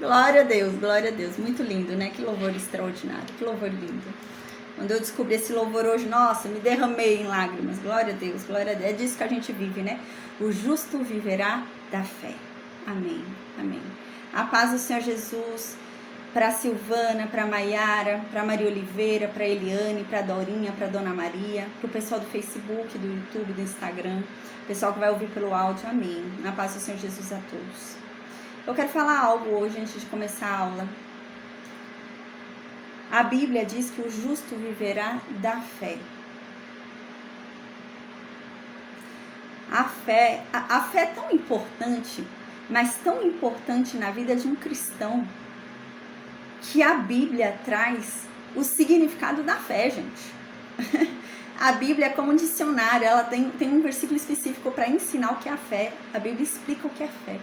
glória a Deus. Muito lindo, né? Que louvor extraordinário, que louvor lindo. Quando eu descobri esse louvor hoje, nossa, me derramei em lágrimas. Glória a Deus, glória a Deus. É disso que a gente vive, né? O justo viverá da fé. Amém, amém. A paz do Senhor Jesus para Silvana, para Maiara, para Maria Oliveira, para Eliane, para Dorinha, para Dona Maria, para o pessoal do Facebook, do YouTube, do Instagram, pessoal que vai ouvir pelo áudio. Amém. A paz do Senhor Jesus a todos. Eu quero falar algo hoje antes de começar a aula. A Bíblia diz que o justo viverá da fé. A fé é tão importante, mas tão importante na vida de um cristão, que a Bíblia traz o significado da fé, gente. A Bíblia é como um dicionário, ela tem um versículo específico para ensinar o que é a fé. A Bíblia explica o que é fé.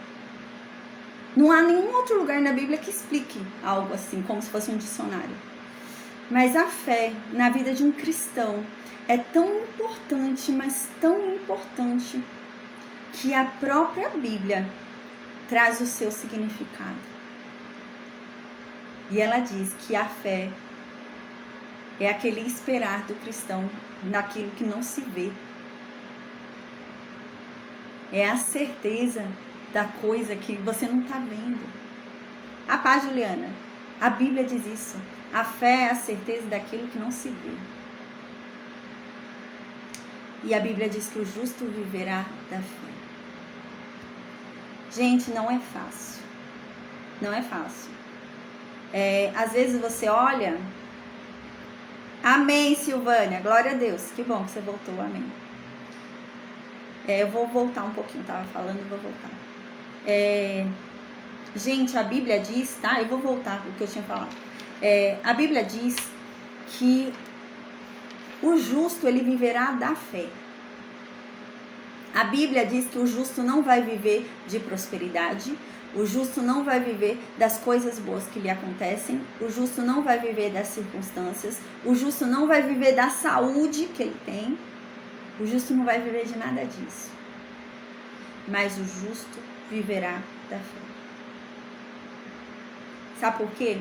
Não há nenhum outro lugar na Bíblia que explique algo assim, como se fosse um dicionário. Mas a fé na vida de um cristão é tão importante, mas tão importante, que a própria Bíblia traz o seu significado. E ela diz que a fé é aquele esperar do cristão naquilo que não se vê. É a certeza da coisa que você não está vendo. A paz, Juliana. A Bíblia diz isso. A fé é a certeza daquilo que não se vê. E a Bíblia diz que o justo viverá da fé. Gente, não é fácil. Não é fácil. Às vezes você olha... Amém, Silvânia. Glória a Deus. Que bom que você voltou. Amém. Eu vou voltar um pouquinho. Estava falando, vou voltar. Gente, a Bíblia diz, tá? Eu vou voltar o que eu tinha falado. A Bíblia diz que o justo, ele viverá da fé. A Bíblia diz que o justo não vai viver de prosperidade, o justo não vai viver das coisas boas que lhe acontecem, o justo não vai viver das circunstâncias, o justo não vai viver da saúde que ele tem, o justo não vai viver de nada disso. Mas o justo viverá da fé. Sabe por quê?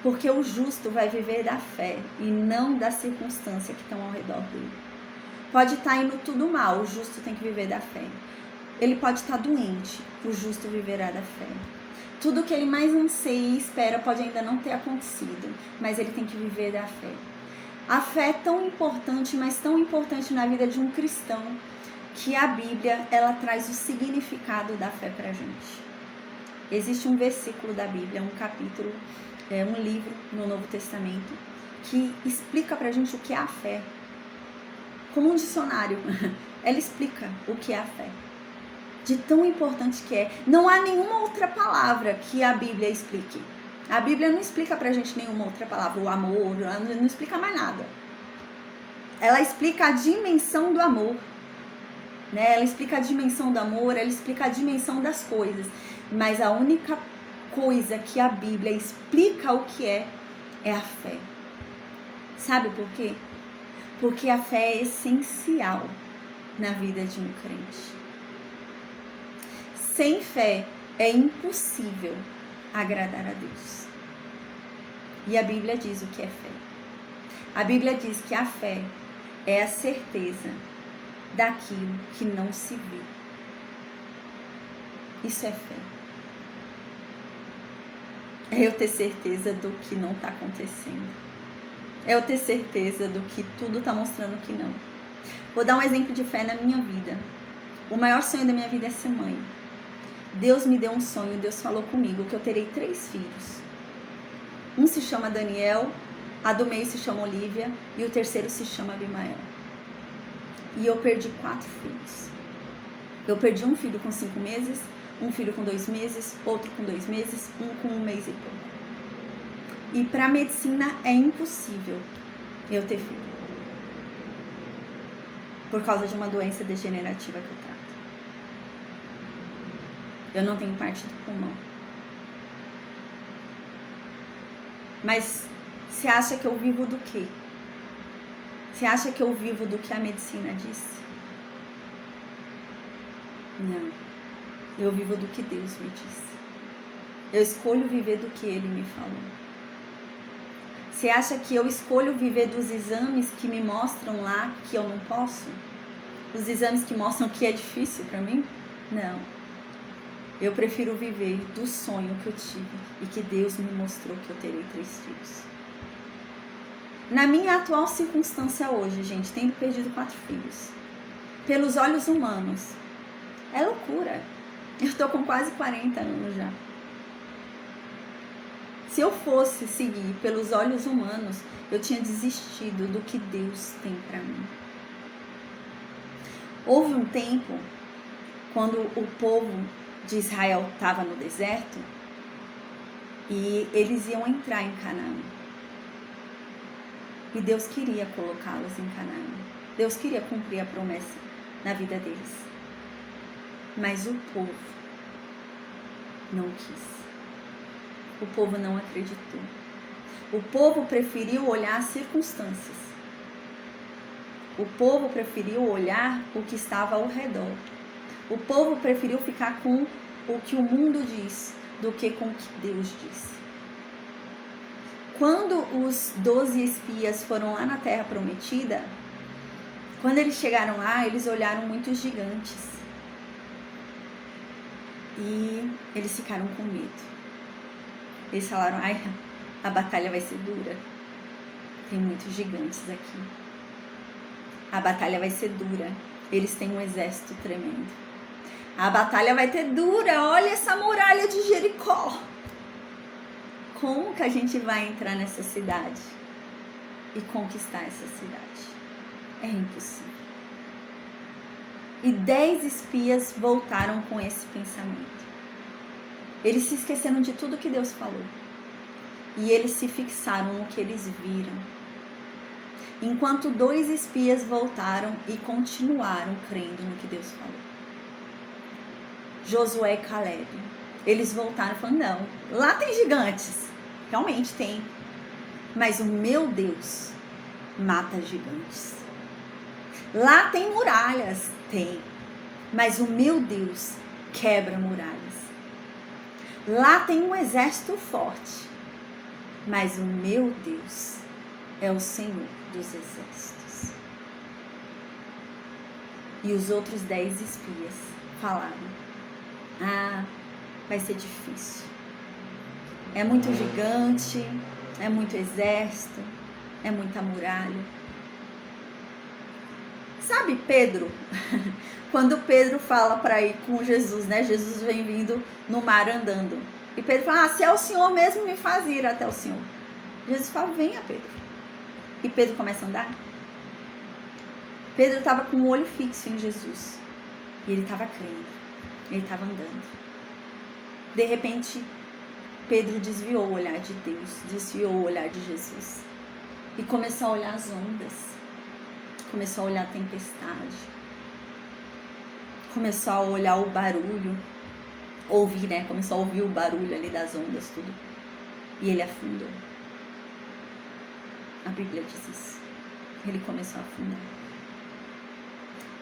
Porque o justo vai viver da fé e não da circunstância que estão ao redor dele. Pode estar indo tudo mal, o justo tem que viver da fé. Ele pode estar doente, o justo viverá da fé. Tudo que ele mais anseia e espera pode ainda não ter acontecido, mas ele tem que viver da fé. A fé é tão importante, mas tão importante na vida de um cristão, que a Bíblia, ela traz o significado da fé pra gente. Existe um versículo da Bíblia, um capítulo, um livro no Novo Testamento, que explica pra gente o que é a fé. Como um dicionário, ela explica o que é a fé. De tão importante que é. Não há nenhuma outra palavra que a Bíblia explique. A Bíblia não explica pra gente nenhuma outra palavra. O amor, ela não explica mais nada. Ela explica a dimensão do amor. Né? Ela explica a dimensão do amor, ela explica a dimensão das coisas. Mas a única coisa que a Bíblia explica o que é a fé. Sabe por quê? Porque a fé é essencial na vida de um crente. Sem fé é impossível agradar a Deus. E a Bíblia diz o que é fé. A Bíblia diz que a fé é a certeza daquilo que não se vê. Isso é fé. É eu ter certeza do que não está acontecendo. É eu ter certeza do que tudo está mostrando que não. Vou dar um exemplo de fé na minha vida. O maior sonho da minha vida é ser mãe. Deus me deu um sonho, Deus falou comigo que eu terei 3 filhos. Um se chama Daniel, a do meio se chama Olivia e o terceiro se chama Abimael. E eu perdi 4 filhos. Eu perdi um filho com 5 meses, um filho com 2 meses, outro com 2 meses, um com 1 mês e pouco. E para a medicina é impossível eu ter filho. Por causa de uma doença degenerativa que eu trato. Eu não tenho parte do pulmão. Mas você acha que eu vivo do quê? Você acha que eu vivo do que a medicina disse? Não. Eu vivo do que Deus me disse. Eu escolho viver do que Ele me falou. Você acha que eu escolho viver dos exames que me mostram lá que eu não posso? Os exames que mostram que é difícil para mim? Não. Eu prefiro viver do sonho que eu tive e que Deus me mostrou que eu terei 3 filhos. Na minha atual circunstância hoje, gente, tendo perdido 4 filhos, pelos olhos humanos, é loucura. Eu tô com quase 40 anos já. Se eu fosse seguir pelos olhos humanos, eu tinha desistido do que Deus tem para mim. Houve um tempo, quando o povo de Israel estava no deserto, e eles iam entrar em Canaã. E Deus queria colocá-los em Canaã. Deus queria cumprir a promessa na vida deles. Mas o povo não quis. O povo não acreditou. O povo preferiu olhar as circunstâncias. O povo preferiu olhar o que estava ao redor. O povo preferiu ficar com o que o mundo diz do que com o que Deus diz. Quando os 12 espias foram lá na Terra Prometida, quando eles chegaram lá, eles olharam muitos gigantes. E eles ficaram com medo. Eles falaram, ai, a batalha vai ser dura. Tem muitos gigantes aqui. A batalha vai ser dura. Eles têm um exército tremendo. A batalha vai ter dura. Olha essa muralha de Jericó. Como que a gente vai entrar nessa cidade e conquistar essa cidade? É impossível. E 10 espias voltaram com esse pensamento. Eles se esqueceram de tudo que Deus falou. E eles se fixaram no que eles viram. Enquanto 2 espias voltaram e continuaram crendo no que Deus falou. Josué e Caleb. Eles voltaram e falaram, não, lá tem gigantes. Realmente tem. Mas o meu Deus mata gigantes. Lá tem muralhas. Tem. Mas o meu Deus quebra muralhas. Lá tem um exército forte, mas o meu Deus é o Senhor dos exércitos. E os outros 10 espias falaram, vai ser difícil. É muito gigante, é muito exército, é muita muralha. Sabe Pedro? Quando Pedro fala para ir com Jesus, né? Jesus vem vindo no mar andando. E Pedro fala, se é o Senhor mesmo, me faz ir até o Senhor. Jesus fala, venha Pedro. E Pedro começa a andar. Pedro estava com o olho fixo em Jesus. E ele estava crendo. Ele estava andando. De repente, Pedro desviou o olhar de Deus. Desviou o olhar de Jesus. E começou a olhar as ondas. Começou a olhar a tempestade. Começou a olhar o barulho, ouvir, né? Começou a ouvir o barulho ali das ondas, tudo. E ele afundou. A Bíblia diz isso. Ele começou a afundar.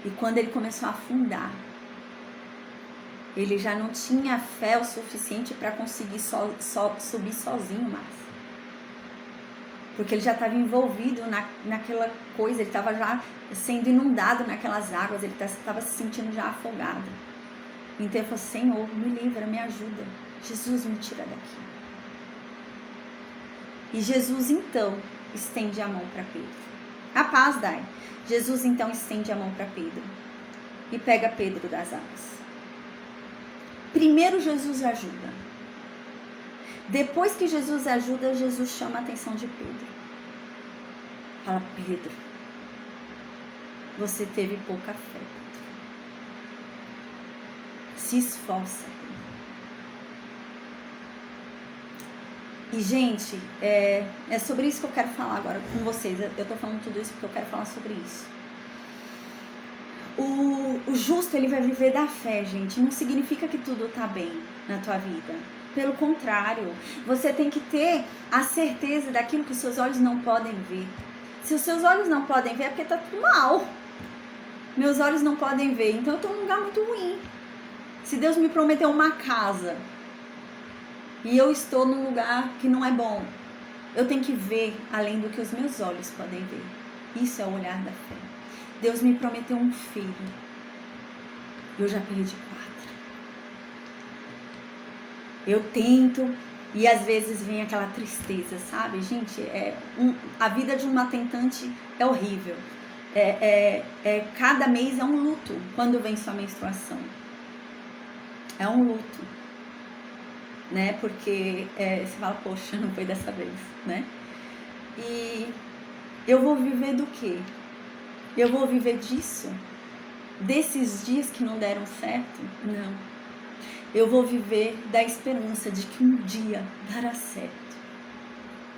E quando ele começou a afundar, ele já não tinha fé o suficiente para conseguir subir sozinho mais. Porque ele já estava envolvido naquela coisa, ele estava já sendo inundado naquelas águas, ele estava se sentindo já afogado. Então ele falou, Senhor, me livra, me ajuda. Jesus, me tira daqui. E Jesus então estende a mão para Pedro. A paz, dai. Jesus então estende a mão para Pedro e pega Pedro das águas. Primeiro Jesus ajuda. Depois que Jesus ajuda, Jesus chama a atenção de Pedro. Fala, Pedro, você teve pouca fé, Pedro. Se esforça, Pedro. E, gente, é sobre isso que eu quero falar agora com vocês. Eu tô falando tudo isso porque eu quero falar sobre isso. O justo, ele vai viver da fé, gente. Não significa que tudo tá bem na tua vida. Pelo contrário, você tem que ter a certeza daquilo que os seus olhos não podem ver. Se os seus olhos não podem ver, é porque tá tudo mal. Meus olhos não podem ver, então eu tô num lugar muito ruim. Se Deus me prometeu uma casa e eu estou num lugar que não é bom. Eu tenho que ver além do que os meus olhos podem ver. Isso é o olhar da fé. Deus me prometeu um filho. Eu já perdi 4. Eu tento e às vezes vem aquela tristeza, sabe? Gente, a vida de uma tentante é horrível. Cada mês é um luto quando vem sua menstruação. É um luto, né? Porque você fala, poxa, não foi dessa vez, né? E eu vou viver do quê? Eu vou viver disso? Desses dias que não deram certo? Não. Eu vou viver da esperança de que um dia dará certo.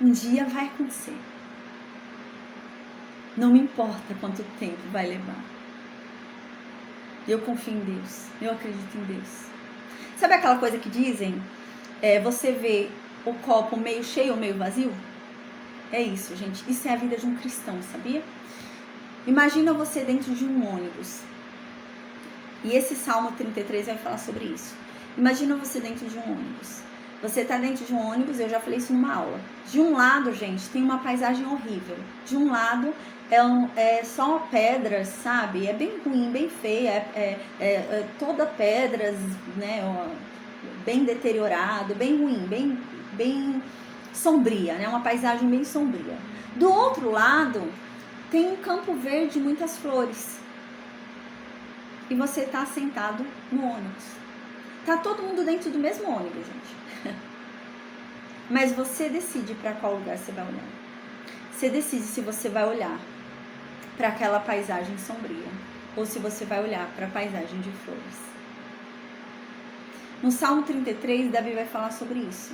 Um dia vai acontecer. Não me importa quanto tempo vai levar. Eu confio em Deus. Eu acredito em Deus. Sabe aquela coisa que dizem? Você vê o copo meio cheio ou meio vazio? É isso, gente. Isso é a vida de um cristão, sabia? Imagina você dentro de um ônibus. E esse Salmo 33 vai falar sobre isso. Imagina você dentro de um ônibus. Você está dentro de um ônibus, eu já falei isso numa aula. De um lado, gente, tem uma paisagem horrível. De um lado é só pedras, sabe? É bem ruim, bem feia. Toda pedras, né? Bem deteriorado, bem ruim, bem sombria, né? Uma paisagem bem sombria. Do outro lado, tem um campo verde e muitas flores. E você está sentado no ônibus. Tá todo mundo dentro do mesmo ônibus, gente. Mas você decide para qual lugar você vai olhar. Você decide se você vai olhar para aquela paisagem sombria ou se você vai olhar para a paisagem de flores. No Salmo 33, Davi vai falar sobre isso.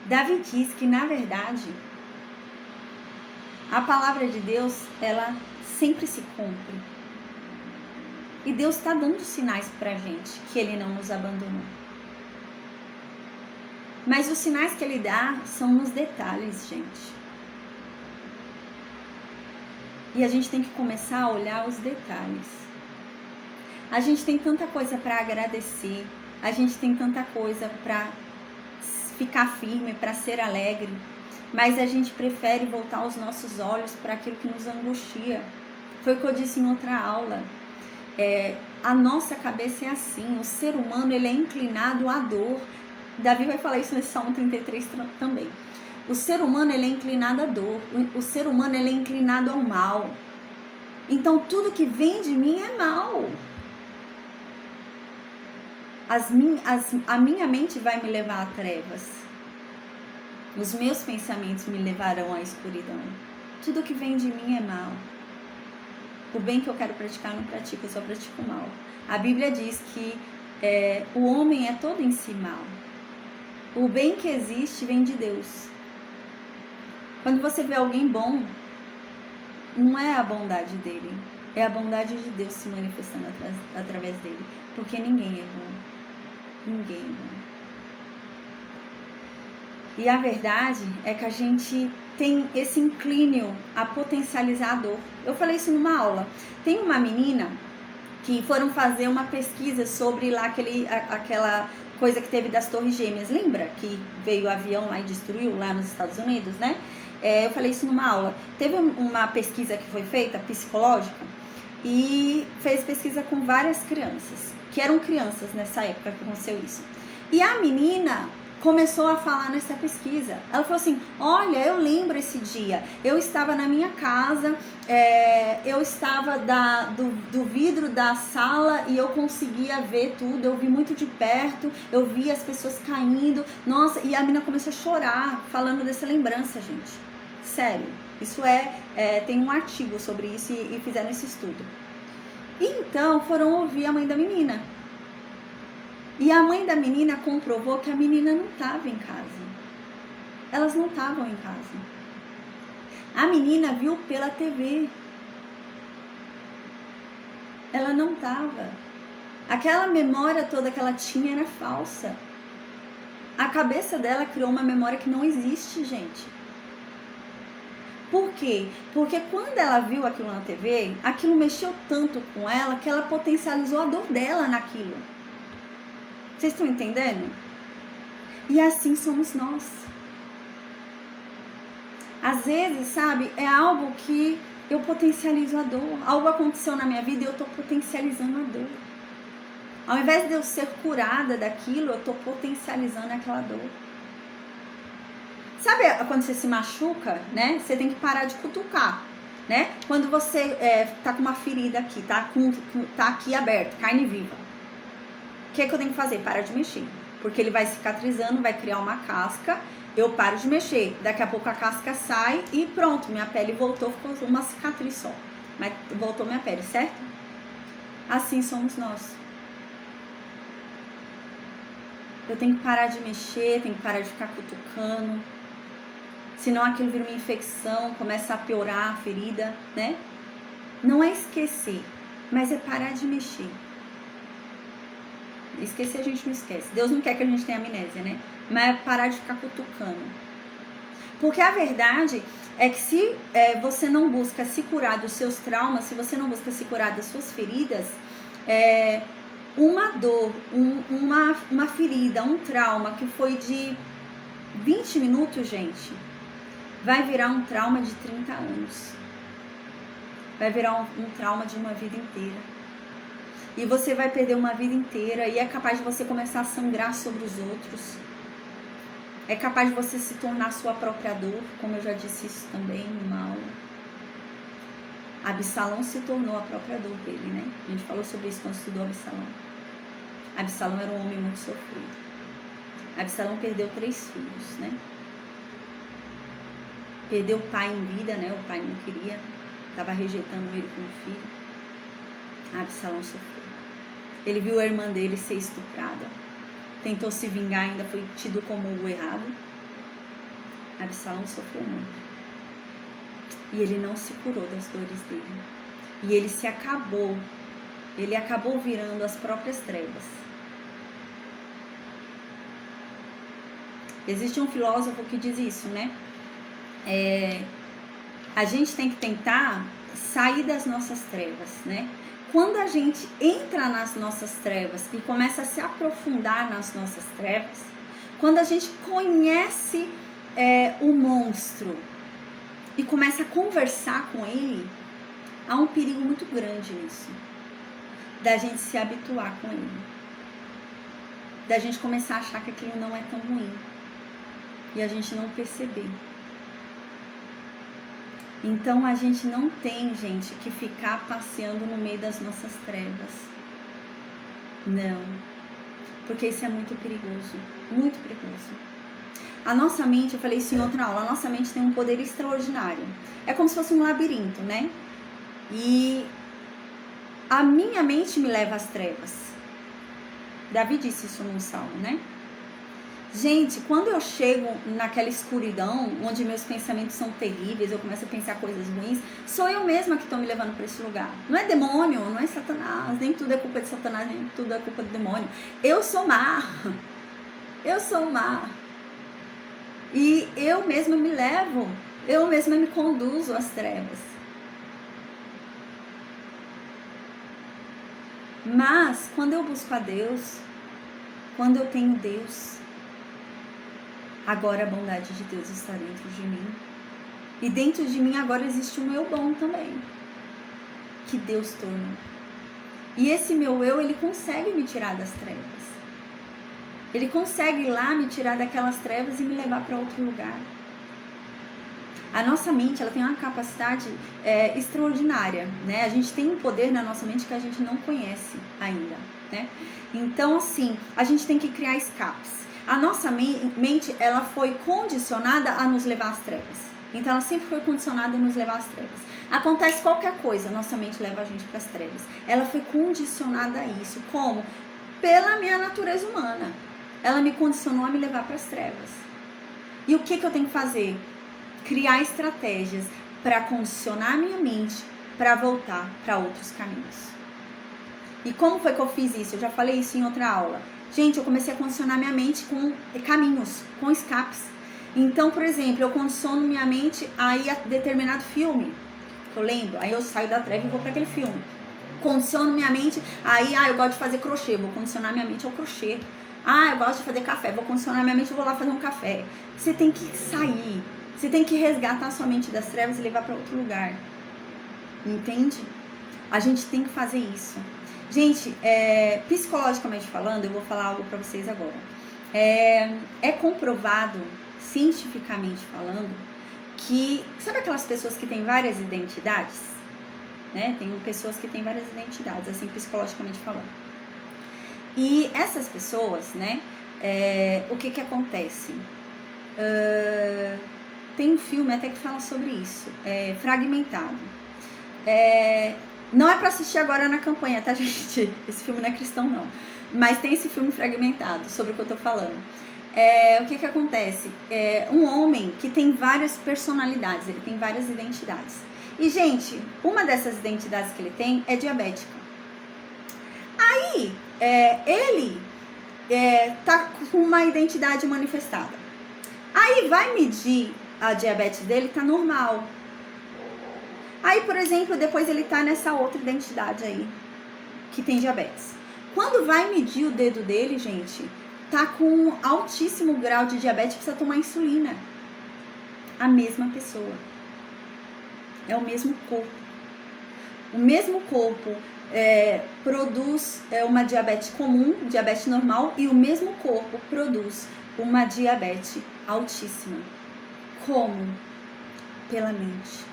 Davi diz que, na verdade, a palavra de Deus, ela sempre se cumpre. E Deus está dando sinais pra gente que Ele não nos abandonou. Mas os sinais que Ele dá são nos detalhes, gente. E a gente tem que começar a olhar os detalhes. A gente tem tanta coisa para agradecer. A gente tem tanta coisa para ficar firme, para ser alegre. Mas a gente prefere voltar os nossos olhos para aquilo que nos angustia. Foi o que eu disse em outra aula. A nossa cabeça é assim, o ser humano ele é inclinado à dor. Davi vai falar isso nesse Salmo 33 também. O ser humano ele é inclinado à dor, o ser humano ele é inclinado ao mal. Então tudo que vem de mim é mal. A minha mente vai me levar a trevas. Os meus pensamentos me levarão à escuridão. Tudo que vem de mim é mal. O bem que eu quero praticar, não pratico, eu só pratico o mal. A Bíblia diz que o homem é todo em si mal. O bem que existe vem de Deus. Quando você vê alguém bom, não é a bondade dele, é a bondade de Deus se manifestando através dele. Porque ninguém é bom. Ninguém é bom. E a verdade é que a gente tem esse inclínio a potencializar a dor. Eu falei isso numa aula. Tem uma menina que foram fazer uma pesquisa sobre lá aquela coisa que teve das Torres Gêmeas. Lembra que veio o avião lá e destruiu lá nos Estados Unidos, né? Eu falei isso numa aula. Teve uma pesquisa que foi feita, psicológica, e fez pesquisa com várias crianças, que eram crianças nessa época que aconteceu isso. E a menina começou a falar nessa pesquisa. Ela falou assim, olha, eu lembro esse dia, eu estava na minha casa, eu estava do vidro da sala e eu conseguia ver tudo, eu vi muito de perto, eu vi as pessoas caindo, nossa, e a menina começou a chorar, falando dessa lembrança, gente. Sério, isso tem um artigo sobre isso e fizeram esse estudo. E então foram ouvir a mãe da menina. E a mãe da menina comprovou que a menina não estava em casa. Elas não estavam em casa. A menina viu pela TV. Ela não estava. Aquela memória toda que ela tinha era falsa. A cabeça dela criou uma memória que não existe, gente. Por quê? Porque quando ela viu aquilo na TV, aquilo mexeu tanto com ela que ela potencializou a dor dela naquilo. Vocês estão entendendo? E assim somos nós. Às vezes, sabe, é algo que eu potencializo a dor. Algo aconteceu na minha vida e eu estou potencializando a dor. Ao invés de eu ser curada daquilo, eu estou potencializando aquela dor. Sabe quando você se machuca, né? Você tem que parar de cutucar, né? Quando você tá com uma ferida aqui, tá aqui aberto, carne viva. O que eu tenho que fazer? Parar de mexer. Porque ele vai cicatrizando, vai criar uma casca. Eu paro de mexer. Daqui a pouco a casca sai e pronto, minha pele voltou, ficou uma cicatriz só. Mas voltou minha pele, certo? Assim somos nós. Eu tenho que parar de mexer, tenho que parar de ficar cutucando. Senão aquilo vira uma infecção, começa a piorar a ferida, né? Não é esquecer, mas é parar de mexer. Esquecer a gente não esquece. Deus não quer que a gente tenha amnésia, né? Mas é parar de ficar cutucando. Porque a verdade é que se você não busca se curar dos seus traumas, se você não busca se curar das suas feridas, uma dor, uma ferida, um trauma que foi de 20 minutos, gente, vai virar um trauma de 30 anos. Vai virar um trauma de uma vida inteira. E você vai perder uma vida inteira e é capaz de você começar a sangrar sobre os outros. É capaz de você se tornar sua própria dor, como eu já disse isso também numa aula. Absalão se tornou a própria dor dele, né? A gente falou sobre isso quando estudou Absalão. Absalão era um homem muito sofrido. Absalão perdeu 3 filhos, né? Perdeu o pai em vida, né? O pai não queria, estava rejeitando ele como filho. Absalão sofreu. Ele viu a irmã dele ser estuprada. Tentou se vingar, ainda foi tido como o errado. Absalão sofreu muito. E ele não se curou das dores dele. E ele acabou virando as próprias trevas. Existe um filósofo que diz isso, né? A gente tem que tentar sair das nossas trevas, né? Quando a gente entra nas nossas trevas e começa a se aprofundar nas nossas trevas, quando a gente conhece o monstro e começa a conversar com ele, há um perigo muito grande nisso, da gente se habituar com ele, da gente começar a achar que aquilo não é tão ruim e a gente não perceber. Então a gente não tem, gente, que ficar passeando no meio das nossas trevas. Não. Porque isso é muito perigoso. Muito perigoso. A nossa mente, eu falei isso em outra aula, a nossa mente tem um poder extraordinário. É como se fosse um labirinto, né? E a minha mente me leva às trevas. Davi disse isso num salmo, né? Gente, quando eu chego naquela escuridão, onde meus pensamentos são terríveis, eu começo a pensar coisas ruins, sou eu mesma que estou me levando para esse lugar. Não é demônio, não é Satanás, nem tudo é culpa de Satanás, nem tudo é culpa do demônio. Eu sou má. Eu sou má. E eu mesma me levo, eu mesma me conduzo às trevas. Mas, quando eu busco a Deus, quando eu tenho Deus, agora a bondade de Deus está dentro de mim. E dentro de mim agora existe o meu bom também, que Deus tornou. E esse meu eu, ele consegue me tirar das trevas. Ele consegue ir lá me tirar daquelas trevas e me levar para outro lugar. A nossa mente, ela tem uma capacidade extraordinária, né? A gente tem um poder na nossa mente que a gente não conhece ainda, né? Então, assim, a gente tem que criar escapes. A nossa mente, ela foi condicionada a nos levar às trevas. Então, ela sempre foi condicionada a nos levar às trevas. Acontece qualquer coisa, a nossa mente leva a gente para as trevas. Ela foi condicionada a isso. Como? Pela minha natureza humana. Ela me condicionou a me levar para as trevas. E o que eu tenho que fazer? Criar estratégias para condicionar a minha mente para voltar para outros caminhos. E como foi que eu fiz isso? Eu já falei isso em outra aula. Gente, eu comecei a condicionar minha mente com caminhos, com escapes. Então, por exemplo, eu condiciono minha mente a ir a determinado filme, que eu lembro, aí eu saio da treva e vou para aquele filme. Condiciono minha mente, aí eu gosto de fazer crochê, vou condicionar minha mente ao crochê. Ah, eu gosto de fazer café, vou condicionar minha mente, eu vou lá fazer um café. Você tem que sair, você tem que resgatar a sua mente das trevas e levar para outro lugar. Entende? A gente tem que fazer isso. Gente, psicologicamente falando, eu vou falar algo para vocês agora. É comprovado, cientificamente falando, que... Sabe aquelas pessoas que têm várias identidades? Né? Tem pessoas que têm várias identidades, assim, psicologicamente falando. E essas pessoas, né? O que acontece? Tem um filme até que fala sobre isso. Fragmentado. Não é pra assistir agora na campanha, tá, gente? Esse filme não é cristão, não. Mas tem esse filme Fragmentado, sobre o que eu tô falando. O que acontece? Um homem que tem várias personalidades, ele tem várias identidades. E, gente, uma dessas identidades que ele tem é diabética. Aí, ele tá com uma identidade manifestada. Aí vai medir a diabetes dele, tá normal. Aí, por exemplo, depois ele tá nessa outra identidade aí, que tem diabetes. Quando vai medir o dedo dele, gente, tá com altíssimo grau de diabetes, precisa tomar insulina. A mesma pessoa. É o mesmo corpo. O mesmo corpo produz uma diabetes comum, diabetes normal, e o mesmo corpo produz uma diabetes altíssima. Como? Pela mente.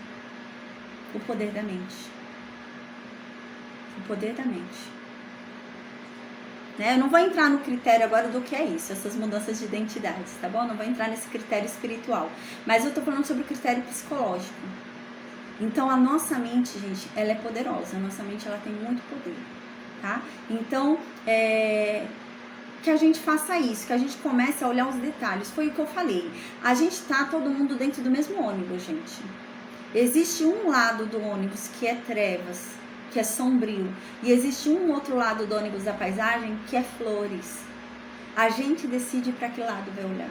O poder da mente. O poder da mente. Eu não vou entrar no critério agora do que é isso, essas mudanças de identidades, tá bom? Não vou entrar nesse critério espiritual. Mas eu tô falando sobre o critério psicológico. Então, a nossa mente, gente, ela é poderosa. A nossa mente, ela tem muito poder, tá? Então, que a gente faça isso, que a gente comece a olhar os detalhes. Foi o que eu falei. A gente tá todo mundo dentro do mesmo ônibus, gente. Existe um lado do ônibus que é trevas, que é sombrio. E existe um outro lado do ônibus da paisagem que é flores. A gente decide para que lado vai olhar.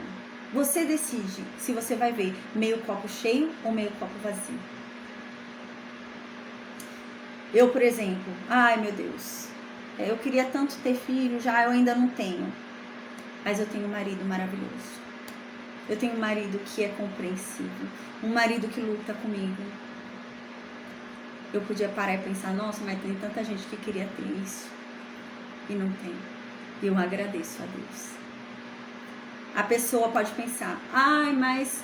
Você decide se você vai ver meio copo cheio ou meio copo vazio. Eu, por exemplo, ai meu Deus, eu queria tanto ter filho, já eu ainda não tenho. Mas eu tenho um marido maravilhoso. Eu tenho um marido que é compreensivo, um marido que luta comigo. Eu podia parar e pensar, nossa, mas tem tanta gente que queria ter isso e não tem. E eu agradeço a Deus. A pessoa pode pensar, ai, mas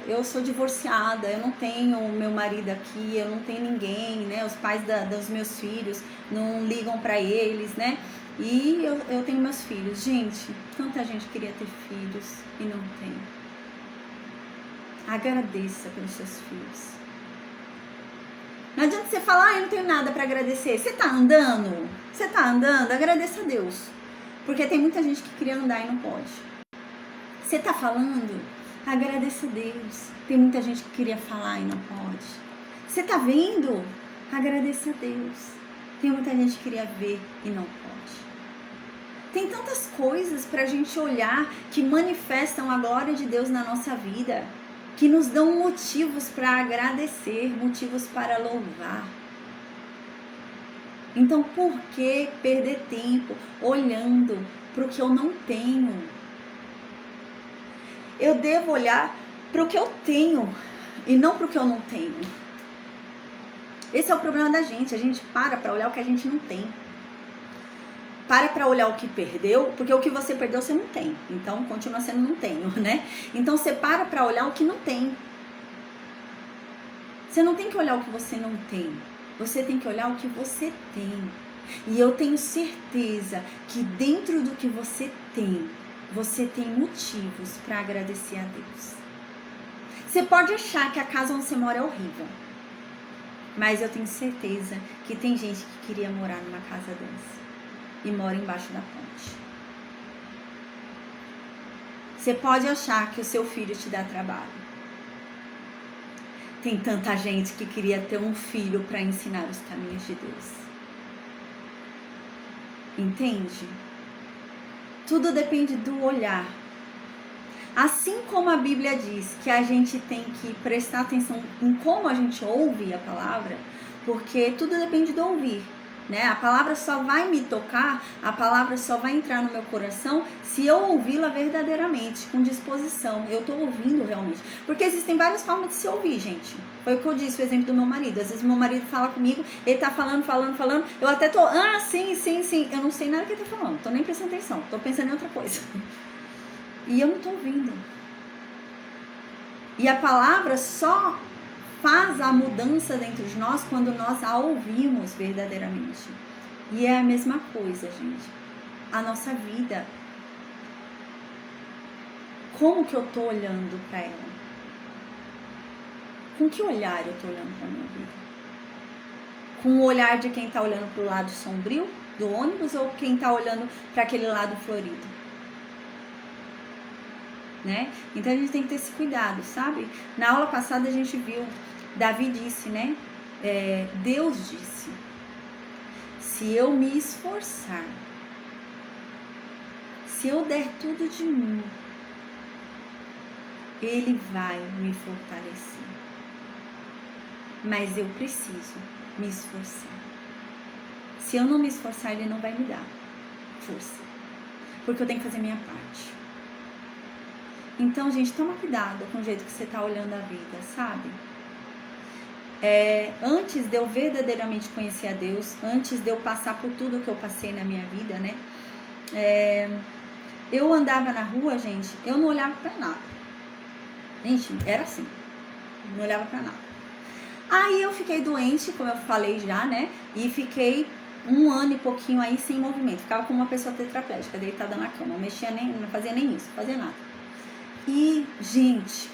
eu sou divorciada, eu não tenho meu marido aqui, eu não tenho ninguém, né? Os pais dos meus filhos não ligam pra eles, né? E eu tenho meus filhos. Gente, tanta gente queria ter filhos e não tem. Agradeça pelos seus filhos. Não adianta você falar, eu não tenho nada para agradecer. Você tá andando? Você tá andando? Agradeça a Deus. Porque tem muita gente que queria andar e não pode. Você tá falando? Agradeça a Deus. Tem muita gente que queria falar e não pode. Você tá vendo? Agradeça a Deus. Tem muita gente que queria ver e não pode. Tem tantas coisas pra gente olhar que manifestam a glória de Deus na nossa vida, que nos dão motivos para agradecer, motivos para louvar. Então, por que perder tempo olhando para o que eu não tenho? Eu devo olhar para o que eu tenho e não para o que eu não tenho. Esse é o problema da gente. A gente para olhar o que a gente não tem. Para olhar o que perdeu, porque o que você perdeu você não tem. Então, continua sendo não tenho, né? Então, você para olhar o que não tem. Você não tem que olhar o que você não tem. Você tem que olhar o que você tem. E eu tenho certeza que dentro do que você tem motivos para agradecer a Deus. Você pode achar que a casa onde você mora é horrível. Mas eu tenho certeza que tem gente que queria morar numa casa dessa. E mora embaixo da ponte. Você pode achar que o seu filho te dá trabalho. Tem tanta gente que queria ter um filho para ensinar os caminhos de Deus. Entende? Tudo depende do olhar. Assim como a Bíblia diz que a gente tem que prestar atenção em como a gente ouve a palavra, porque tudo depende do ouvir. né? A palavra só vai me tocar, a palavra só vai entrar no meu coração se eu ouvi-la verdadeiramente, com disposição. Eu tô ouvindo realmente. Porque existem várias formas de se ouvir, gente. Foi o que eu disse, o exemplo do meu marido. Às vezes meu marido fala comigo, ele tá falando, eu até tô, sim. Eu não sei nada que ele tá falando, tô nem prestando atenção, tô pensando em outra coisa. E eu não tô ouvindo. E a palavra só faz a mudança dentro de nós quando nós a ouvimos verdadeiramente. E é a mesma coisa, gente. A nossa vida. Como que eu tô olhando para ela? Com que olhar eu tô olhando para minha vida? Com o olhar de quem tá olhando pro lado sombrio do ônibus ou quem tá olhando para aquele lado florido? Né? Então a gente tem que ter esse cuidado, sabe? Na aula passada a gente viu, Davi disse, né? Deus disse, se eu me esforçar, se eu der tudo de mim, Ele vai me fortalecer. Mas eu preciso me esforçar. Se eu não me esforçar, Ele não vai me dar força. Porque eu tenho que fazer minha parte. Então, gente, toma cuidado com o jeito que você tá olhando a vida, sabe? Antes de eu verdadeiramente conhecer a Deus, antes de eu passar por tudo que eu passei na minha vida, né? Eu andava na rua, gente, eu não olhava pra nada. Gente, era assim. Não olhava pra nada. Aí eu fiquei doente, como eu falei já, né? E fiquei 1 ano e pouquinho aí sem movimento. Ficava como uma pessoa tetraplégica, deitada na cama. Não fazia nem isso, não fazia nada. E, gente,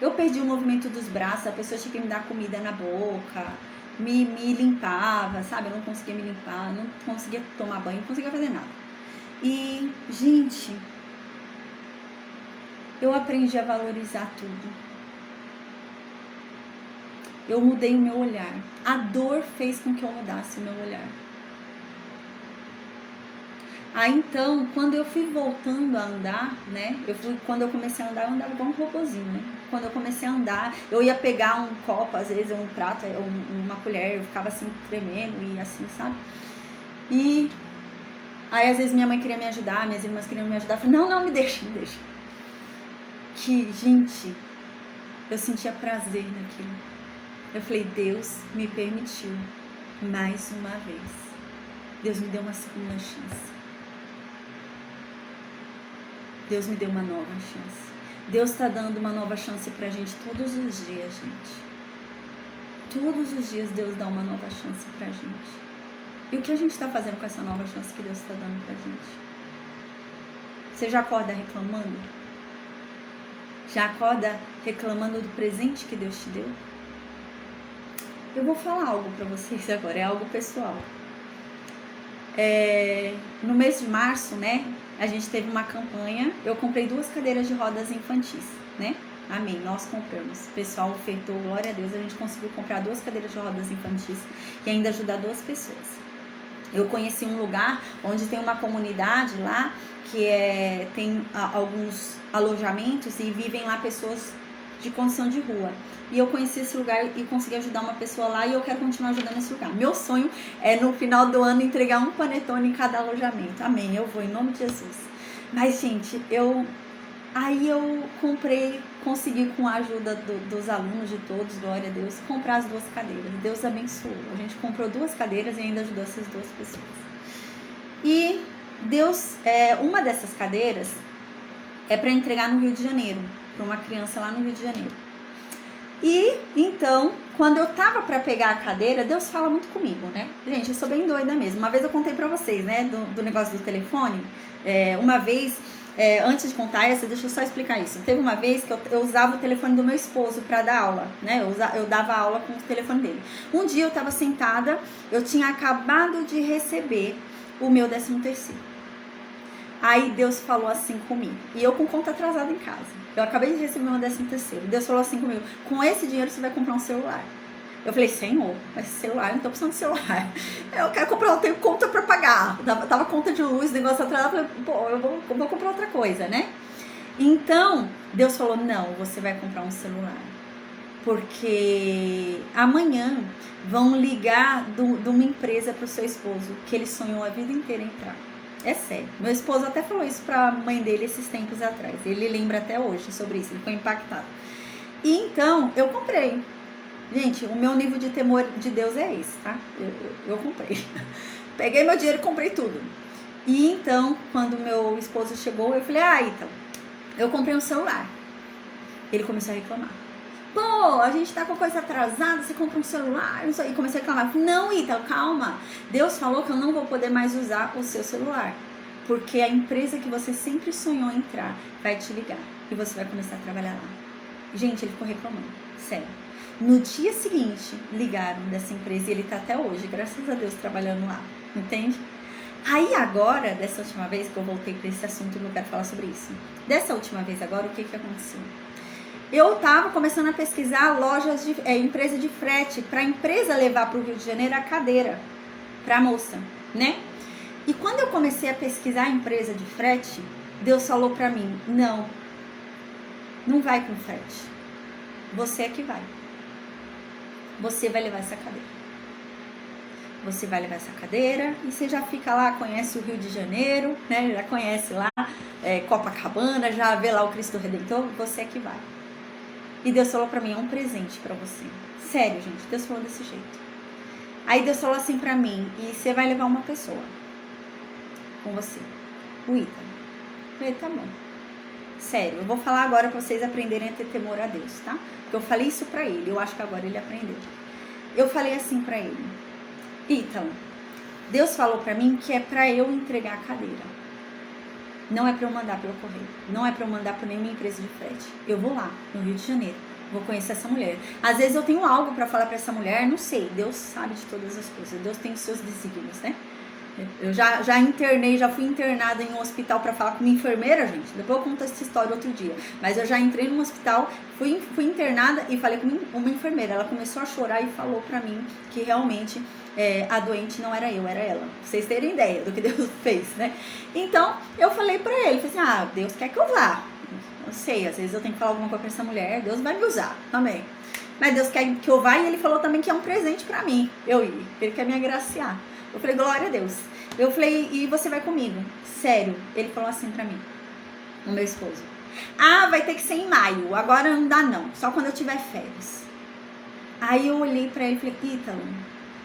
eu perdi o movimento dos braços, a pessoa tinha que me dar comida na boca, me limpava, sabe? Eu não conseguia me limpar, não conseguia tomar banho, não conseguia fazer nada. E, gente, eu aprendi a valorizar tudo. Eu mudei o meu olhar. A dor fez com que eu mudasse o meu olhar. Aí então, quando eu fui voltando a andar, né? Quando eu comecei a andar, eu andava igual um robozinho, né? Quando eu comecei a andar, eu ia pegar um copo, às vezes um prato, uma colher, eu ficava assim tremendo e assim, sabe? E aí às vezes minha mãe queria me ajudar, minhas irmãs queriam me ajudar, eu falei, não, me deixa. Que, gente, eu sentia prazer naquilo. Eu falei, Deus me permitiu mais uma vez. Deus me deu uma segunda chance. Deus me deu uma nova chance. Deus está dando uma nova chance pra gente todos os dias, gente. Todos os dias Deus dá uma nova chance pra gente. E o que a gente está fazendo com essa nova chance que Deus está dando pra gente? Você já acorda reclamando? Já acorda reclamando do presente que Deus te deu? Eu vou falar algo pra vocês agora, é algo pessoal. No mês de março, né? A gente teve uma campanha, eu comprei 2 cadeiras de rodas infantis, né? Amém, nós compramos. O pessoal ofertou, glória a Deus, a gente conseguiu comprar 2 cadeiras de rodas infantis e ainda ajudar 2 pessoas. Eu conheci um lugar onde tem uma comunidade lá, que tem alguns alojamentos e vivem lá pessoas de condição de rua. E eu conheci esse lugar e consegui ajudar uma pessoa lá e eu quero continuar ajudando esse lugar. Meu sonho é no final do ano entregar um panetone em cada alojamento. Amém, eu vou em nome de Jesus. Mas, gente, aí eu consegui com a ajuda dos alunos de todos, glória a Deus, comprar as 2 cadeiras. Deus abençoou. A gente comprou 2 cadeiras e ainda ajudou essas 2 pessoas. E Deus, uma dessas cadeiras é para entregar no Rio de Janeiro, para uma criança lá no Rio de Janeiro. E, então, quando eu tava pra pegar a cadeira, Deus fala muito comigo, né? Gente, eu sou bem doida mesmo. Uma vez eu contei pra vocês, né, do negócio do telefone. Uma vez, antes de contar essa, deixa eu só explicar isso. Teve uma vez que eu usava o telefone do meu esposo pra dar aula, né? Eu dava aula com o telefone dele. Um dia eu tava sentada, eu tinha acabado de receber o meu 13º. Aí Deus falou assim comigo. E eu com conta atrasada em casa. Eu acabei de receber meu 13º. Deus falou assim comigo: com esse dinheiro você vai comprar um celular. Eu falei, Senhor, mas celular, eu não tô precisando de celular. Eu quero comprar, eu tenho conta pra pagar. Tava conta de luz, negócio atrasado. Eu falei, pô, eu vou comprar outra coisa, né? Então, Deus falou, não, você vai comprar um celular. porque amanhã vão ligar de uma empresa para o seu esposo, que ele sonhou a vida inteira entrar. É sério. Meu esposo até falou isso para a mãe dele esses tempos atrás. Ele lembra até hoje sobre isso, ele foi impactado. E então, eu comprei. Gente, o meu nível de temor de Deus é esse, tá? Eu comprei. Peguei meu dinheiro e comprei tudo. E então, quando meu esposo chegou, eu falei, então, eu comprei um celular. Ele começou a reclamar. Pô, a gente tá com coisa atrasada, você compra um celular, isso aí. Comecei a reclamar. Não, Ítalo, calma. Deus falou que eu não vou poder mais usar o seu celular. Porque a empresa que você sempre sonhou entrar vai te ligar. E você vai começar a trabalhar lá. Gente, ele ficou reclamando. Sério. No dia seguinte, ligaram dessa empresa e ele tá até hoje, graças a Deus, trabalhando lá. Entende? Aí agora, dessa última vez que eu voltei para esse assunto, eu não quero falar sobre isso. Dessa última vez agora, o que aconteceu? Eu tava começando a pesquisar lojas de empresa de frete, para a empresa levar para o Rio de Janeiro a cadeira para a moça, né? E quando eu comecei a pesquisar a empresa de frete, Deus falou para mim, não vai com frete. Você é que vai. Você vai levar essa cadeira. Você vai levar essa cadeira e você já fica lá, conhece o Rio de Janeiro, né? Já conhece lá Copacabana, já vê lá o Cristo Redentor, você é que vai. E Deus falou pra mim, é um presente pra você. Sério, gente, Deus falou desse jeito. Aí Deus falou assim pra mim, e você vai levar uma pessoa com você, o Ítalo. Eu falei, tá bom. Sério, eu vou falar agora pra vocês aprenderem a ter temor a Deus, tá? Porque eu falei isso pra ele, eu acho que agora ele aprendeu. Eu falei assim pra ele, Ítalo, Deus falou pra mim que é pra eu entregar a cadeira. Não é pra eu mandar pelo correio. Não é pra eu mandar por nenhuma empresa de frete. Eu vou lá, no Rio de Janeiro. Vou conhecer essa mulher. Às vezes eu tenho algo pra falar pra essa mulher, não sei. Deus sabe de todas as coisas. Deus tem os seus desígnios, né? Eu já fui internada em um hospital pra falar com uma enfermeira, gente. Depois eu conto essa história outro dia. Mas eu já entrei num hospital, fui internada e falei com uma enfermeira. Ela começou a chorar e falou pra mim que realmente a doente não era eu, era ela. Pra vocês terem ideia do que Deus fez, né? Então, eu falei pra ele, falei assim, Deus quer que eu vá. Eu sei, às vezes eu tenho que falar alguma coisa pra essa mulher, Deus vai me usar também. Mas Deus quer que eu vá e ele falou também que é um presente pra mim, eu ir. Ele quer me agraciar. Eu falei, glória a Deus. Eu falei, e você vai comigo? Sério, ele falou assim pra mim, o meu esposo. Vai ter que ser em maio, agora não dá não, só quando eu tiver férias. Aí eu olhei pra ele e falei, Ítalo,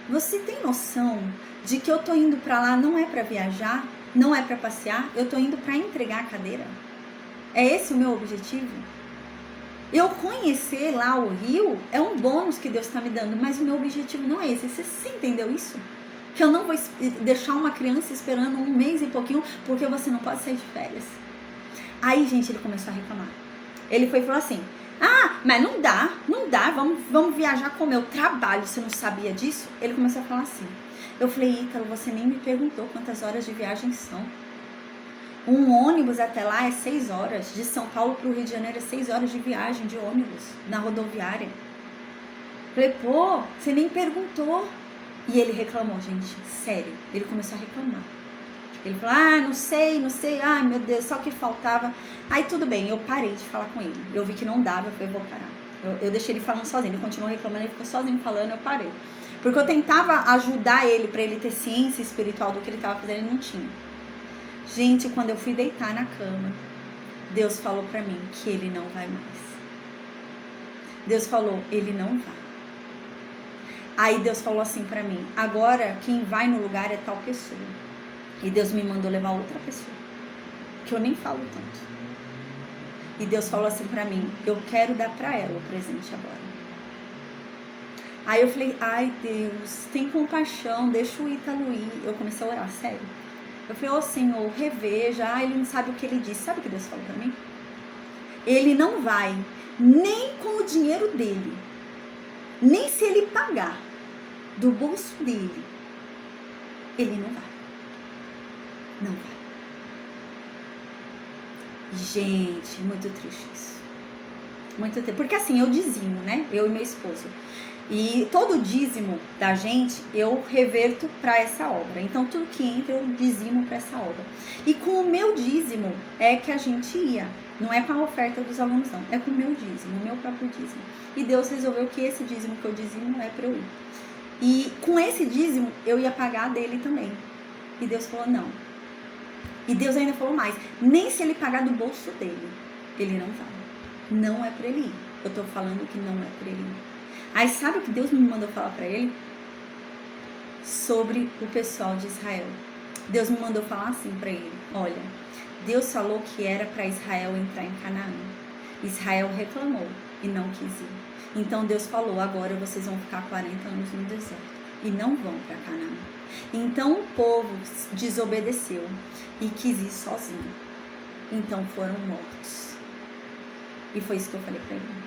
você tem noção de que eu tô indo pra lá não é pra viajar, não é pra passear, eu tô indo pra entregar a cadeira? É esse o meu objetivo? Eu conhecer lá o Rio é um bônus que Deus tá me dando, mas o meu objetivo não é esse. Você entendeu isso? Que eu não vou deixar uma criança esperando 1 mês e pouquinho porque você não pode sair de férias. Aí, gente, ele começou a reclamar. Ele foi e falou assim, mas não dá, vamos viajar com o meu trabalho, você não sabia disso? Ele começou a falar assim. Eu falei, Ítalo, você nem me perguntou quantas horas de viagem são. Um ônibus até lá é 6 horas, de São Paulo para o Rio de Janeiro é 6 horas de viagem de ônibus, na rodoviária. Eu falei, você nem perguntou. E ele reclamou, gente, sério, ele começou a reclamar. Ele falou, não sei, meu Deus, só que faltava. Aí tudo bem, eu parei de falar com ele. Eu vi que não dava, eu falei, vou parar. Eu deixei ele falando sozinho, ele continuou reclamando, ele ficou sozinho falando, eu parei. Porque eu tentava ajudar ele, pra ele ter ciência espiritual do que ele estava fazendo, ele não tinha. Gente, quando eu fui deitar na cama, Deus falou pra mim que ele não vai mais. Deus falou, ele não vai. Aí Deus falou assim pra mim, agora quem vai no lugar é tal pessoa. E Deus me mandou levar outra pessoa, que eu nem falo tanto. E Deus falou assim pra mim, eu quero dar pra ela o presente agora. Aí eu falei, Deus, tem compaixão, deixa o Ítalo ir. Eu comecei a orar, sério. Eu falei, Senhor, reveja. Ele não sabe o que ele disse. Sabe o que Deus falou pra mim? Ele não vai, nem com o dinheiro dele, nem se ele pagar do bolso dele, ele não vai. Não vai. Gente, muito triste isso. Muito tempo. Porque assim, eu dizimo, né? Eu e meu esposo. E todo o dízimo da gente, eu reverto para essa obra. Então, tudo que entra, eu dizimo para essa obra. E com o meu dízimo é que a gente ia. Não é com a oferta dos alunos, não. É com o meu dízimo, o meu próprio dízimo. E Deus resolveu que esse dízimo que eu dizimo é para eu ir. E com esse dízimo, eu ia pagar dele também. E Deus falou, não. E Deus ainda falou mais. Nem se ele pagar do bolso dele, ele não vai. Não é para ele ir. Eu tô falando que não é para ele ir. Aí sabe o que Deus me mandou falar para ele? Sobre o pessoal de Israel. Deus me mandou falar assim para ele. Olha, Deus falou que era para Israel entrar em Canaã. Israel reclamou e não quis ir. Então Deus falou, agora vocês vão ficar 40 anos no deserto e não vão para Canaã. Então o povo desobedeceu e quis ir sozinho. Então foram mortos. E foi isso que eu falei para ele.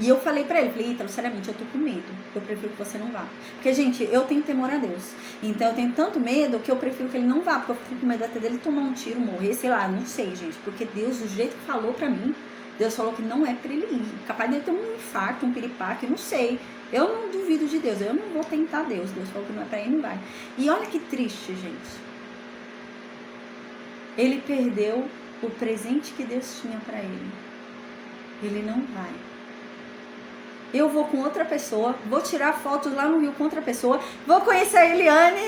E eu falei pra ele, falei, Ítalo, seriamente, eu tô com medo. Eu prefiro que você não vá. Porque, gente, eu tenho temor a Deus. Então eu tenho tanto medo que eu prefiro que ele não vá. Porque eu fico com medo até dele tomar um tiro, morrer, sei lá, não sei, gente. Porque Deus, do jeito que falou pra mim, Deus falou que não é pra ele ir. Capaz de ele ter um infarto, um piripaque, não sei. Eu não duvido de Deus, eu não vou tentar Deus. Deus falou que não é pra ir, não vai. E olha que triste, gente. Ele perdeu o presente que Deus tinha pra ele. Ele não vai. Eu vou com outra pessoa, vou tirar fotos lá no Rio com outra pessoa, vou conhecer a Eliane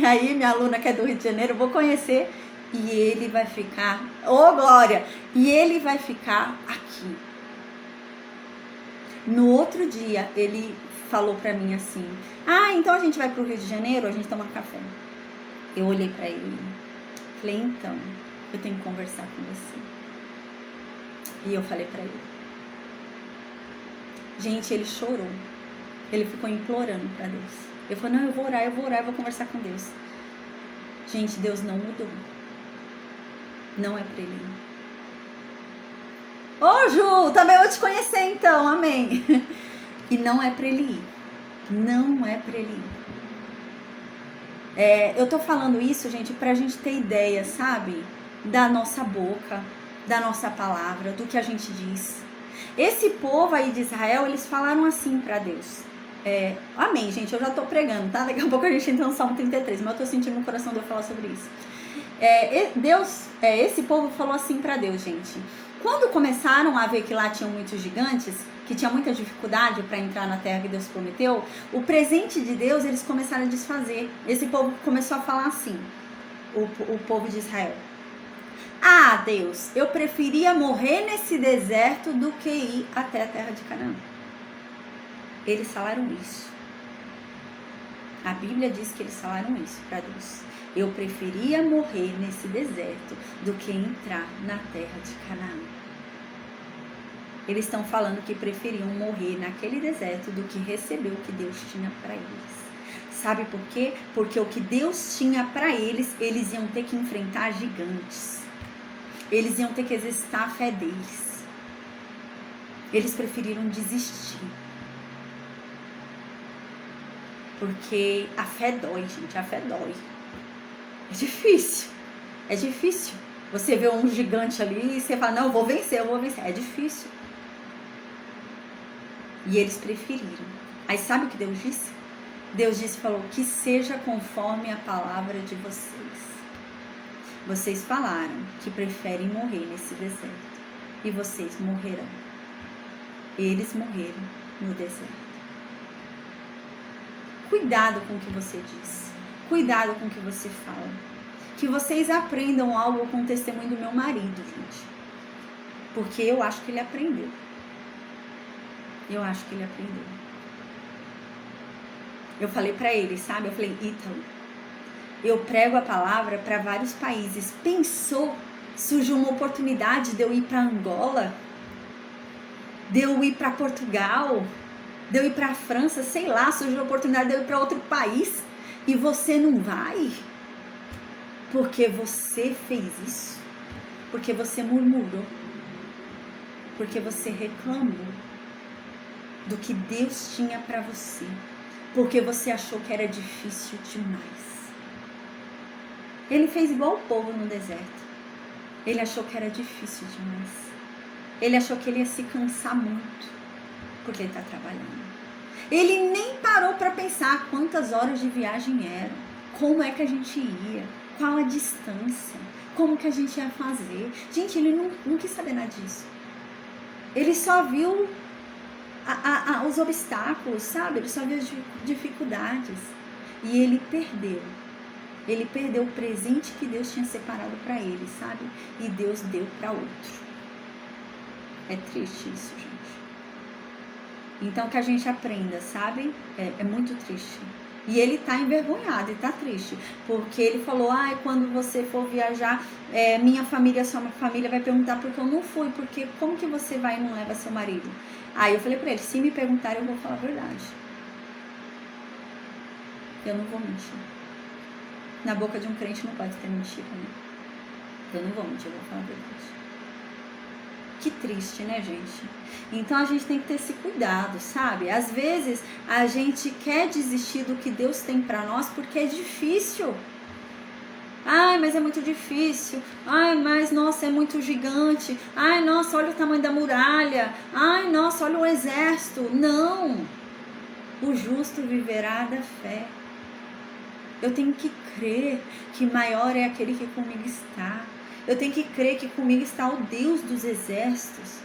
aí, minha aluna que é do Rio de Janeiro, vou conhecer e ele vai ficar, ô glória, e ele vai ficar aqui. No outro dia, ele falou pra mim assim, então a gente vai pro Rio de Janeiro, a gente toma café. Eu olhei pra ele, falei, então, eu tenho que conversar com você. E eu falei pra ele. Gente, ele chorou. Ele ficou implorando para Deus. Eu falei, não, eu vou orar, eu vou conversar com Deus. Gente, Deus não mudou. Não é para ele. Ô, Ju, também vou te conhecer então, amém. E não é para ele ir. Não é para ele ir. Eu tô falando isso, gente, pra gente ter ideia, sabe? Da nossa boca, da nossa palavra, do que a gente diz. Esse povo aí de Israel, eles falaram assim para Deus. Amém, gente, eu já tô pregando, tá? Daqui a pouco a gente entra no Salmo 33, mas eu tô sentindo no coração de eu falar sobre isso. Esse povo falou assim para Deus, gente. Quando começaram a ver que lá tinham muitos gigantes, que tinha muita dificuldade para entrar na terra que Deus prometeu, o presente de Deus eles começaram a desfazer. Esse povo começou a falar assim, o povo de Israel. Deus, eu preferia morrer nesse deserto do que ir até a terra de Canaã. Eles falaram isso. A Bíblia diz que eles falaram isso para Deus. Eu preferia morrer nesse deserto do que entrar na terra de Canaã. Eles estão falando que preferiam morrer naquele deserto do que receber o que Deus tinha para eles. Sabe por quê? Porque o que Deus tinha para eles, eles iam ter que enfrentar gigantes. Eles iam ter que exercitar a fé deles. Eles preferiram desistir. Porque a fé dói, gente. A fé dói. É difícil. É difícil. Você vê um gigante ali e você fala, não, eu vou vencer. É difícil. E eles preferiram. Aí sabe o que Deus disse? Deus disse, falou, que seja conforme a palavra de vocês. Vocês falaram que preferem morrer nesse deserto. E vocês morrerão. Eles morreram no deserto. Cuidado com o que você diz. Cuidado com o que você fala. Que vocês aprendam algo com o testemunho do meu marido, gente. Porque eu acho que ele aprendeu. Eu acho que ele aprendeu. Eu falei pra ele, sabe? Eu falei, Ítalo, eu prego a palavra para vários países. Pensou, surgiu uma oportunidade de eu ir para Angola, de eu ir para Portugal, de eu ir para França, sei lá, surgiu a oportunidade de eu ir para outro país e você não vai? Porque você fez isso? Porque você murmurou? Porque você reclamou do que Deus tinha para você? Porque você achou que era difícil demais? Ele fez igual o povo no deserto. Ele achou que era difícil demais. Ele achou que ele ia se cansar muito, porque ele está trabalhando. Ele nem parou para pensar quantas horas de viagem eram, como é que a gente ia, qual a distância, como que a gente ia fazer. Gente, ele não quis saber nada disso. Ele só viu os obstáculos, sabe? Ele só viu as dificuldades. E ele perdeu. Ele perdeu o presente que Deus tinha separado para ele, sabe? E Deus deu para outro. É triste isso, gente. Então que a gente aprenda, sabe? É muito triste. E ele tá envergonhado, ele tá triste. Porque ele falou, quando você for viajar, minha família, sua família vai perguntar por que eu não fui. Porque como que você vai e não leva seu marido? Aí eu falei pra ele, se me perguntarem, eu vou falar a verdade. Eu não vou mentir. Na boca de um crente não pode ter mentira, né? Eu não vou mentir, eu vou falar a verdade. Que triste, né, gente? Então a gente tem que ter esse cuidado, sabe? Às vezes a gente quer desistir do que Deus tem pra nós porque é difícil. Mas é muito difícil. Mas nossa, é muito gigante. Nossa, olha o tamanho da muralha. Nossa, olha o exército. Não! O justo viverá da fé. Eu tenho que crer que maior é aquele que comigo está. Eu tenho que crer que comigo está o Deus dos exércitos.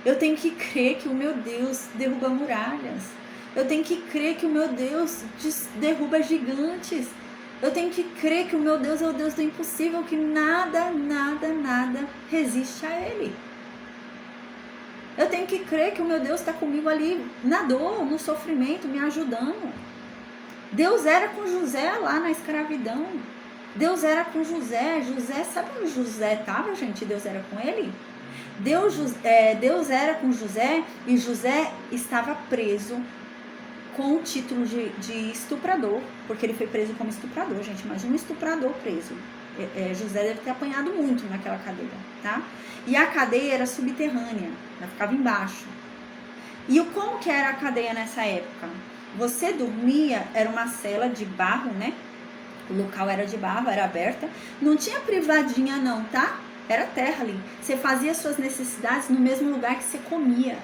Eu tenho que crer que o meu Deus derruba muralhas. Eu tenho que crer que o meu Deus derruba gigantes. Eu tenho que crer que o meu Deus é o Deus do impossível, que nada, nada, nada resiste a Ele. Eu tenho que crer que o meu Deus está comigo ali na dor, no sofrimento, me ajudando. Deus era com José lá na escravidão. Deus era com José. José, sabe onde José estava, gente? Deus era com ele. Deus era com José e José estava preso com o título de estuprador, porque ele foi preso como estuprador, gente. Imagina um estuprador preso. José deve ter apanhado muito naquela cadeia, tá? E a cadeia era subterrânea, ela ficava embaixo. E como que era a cadeia nessa época? Você dormia, era uma cela de barro, né? O local era de barro, era aberta. Não tinha privadinha não, tá? Era terra ali. Você fazia suas necessidades no mesmo lugar que você comia.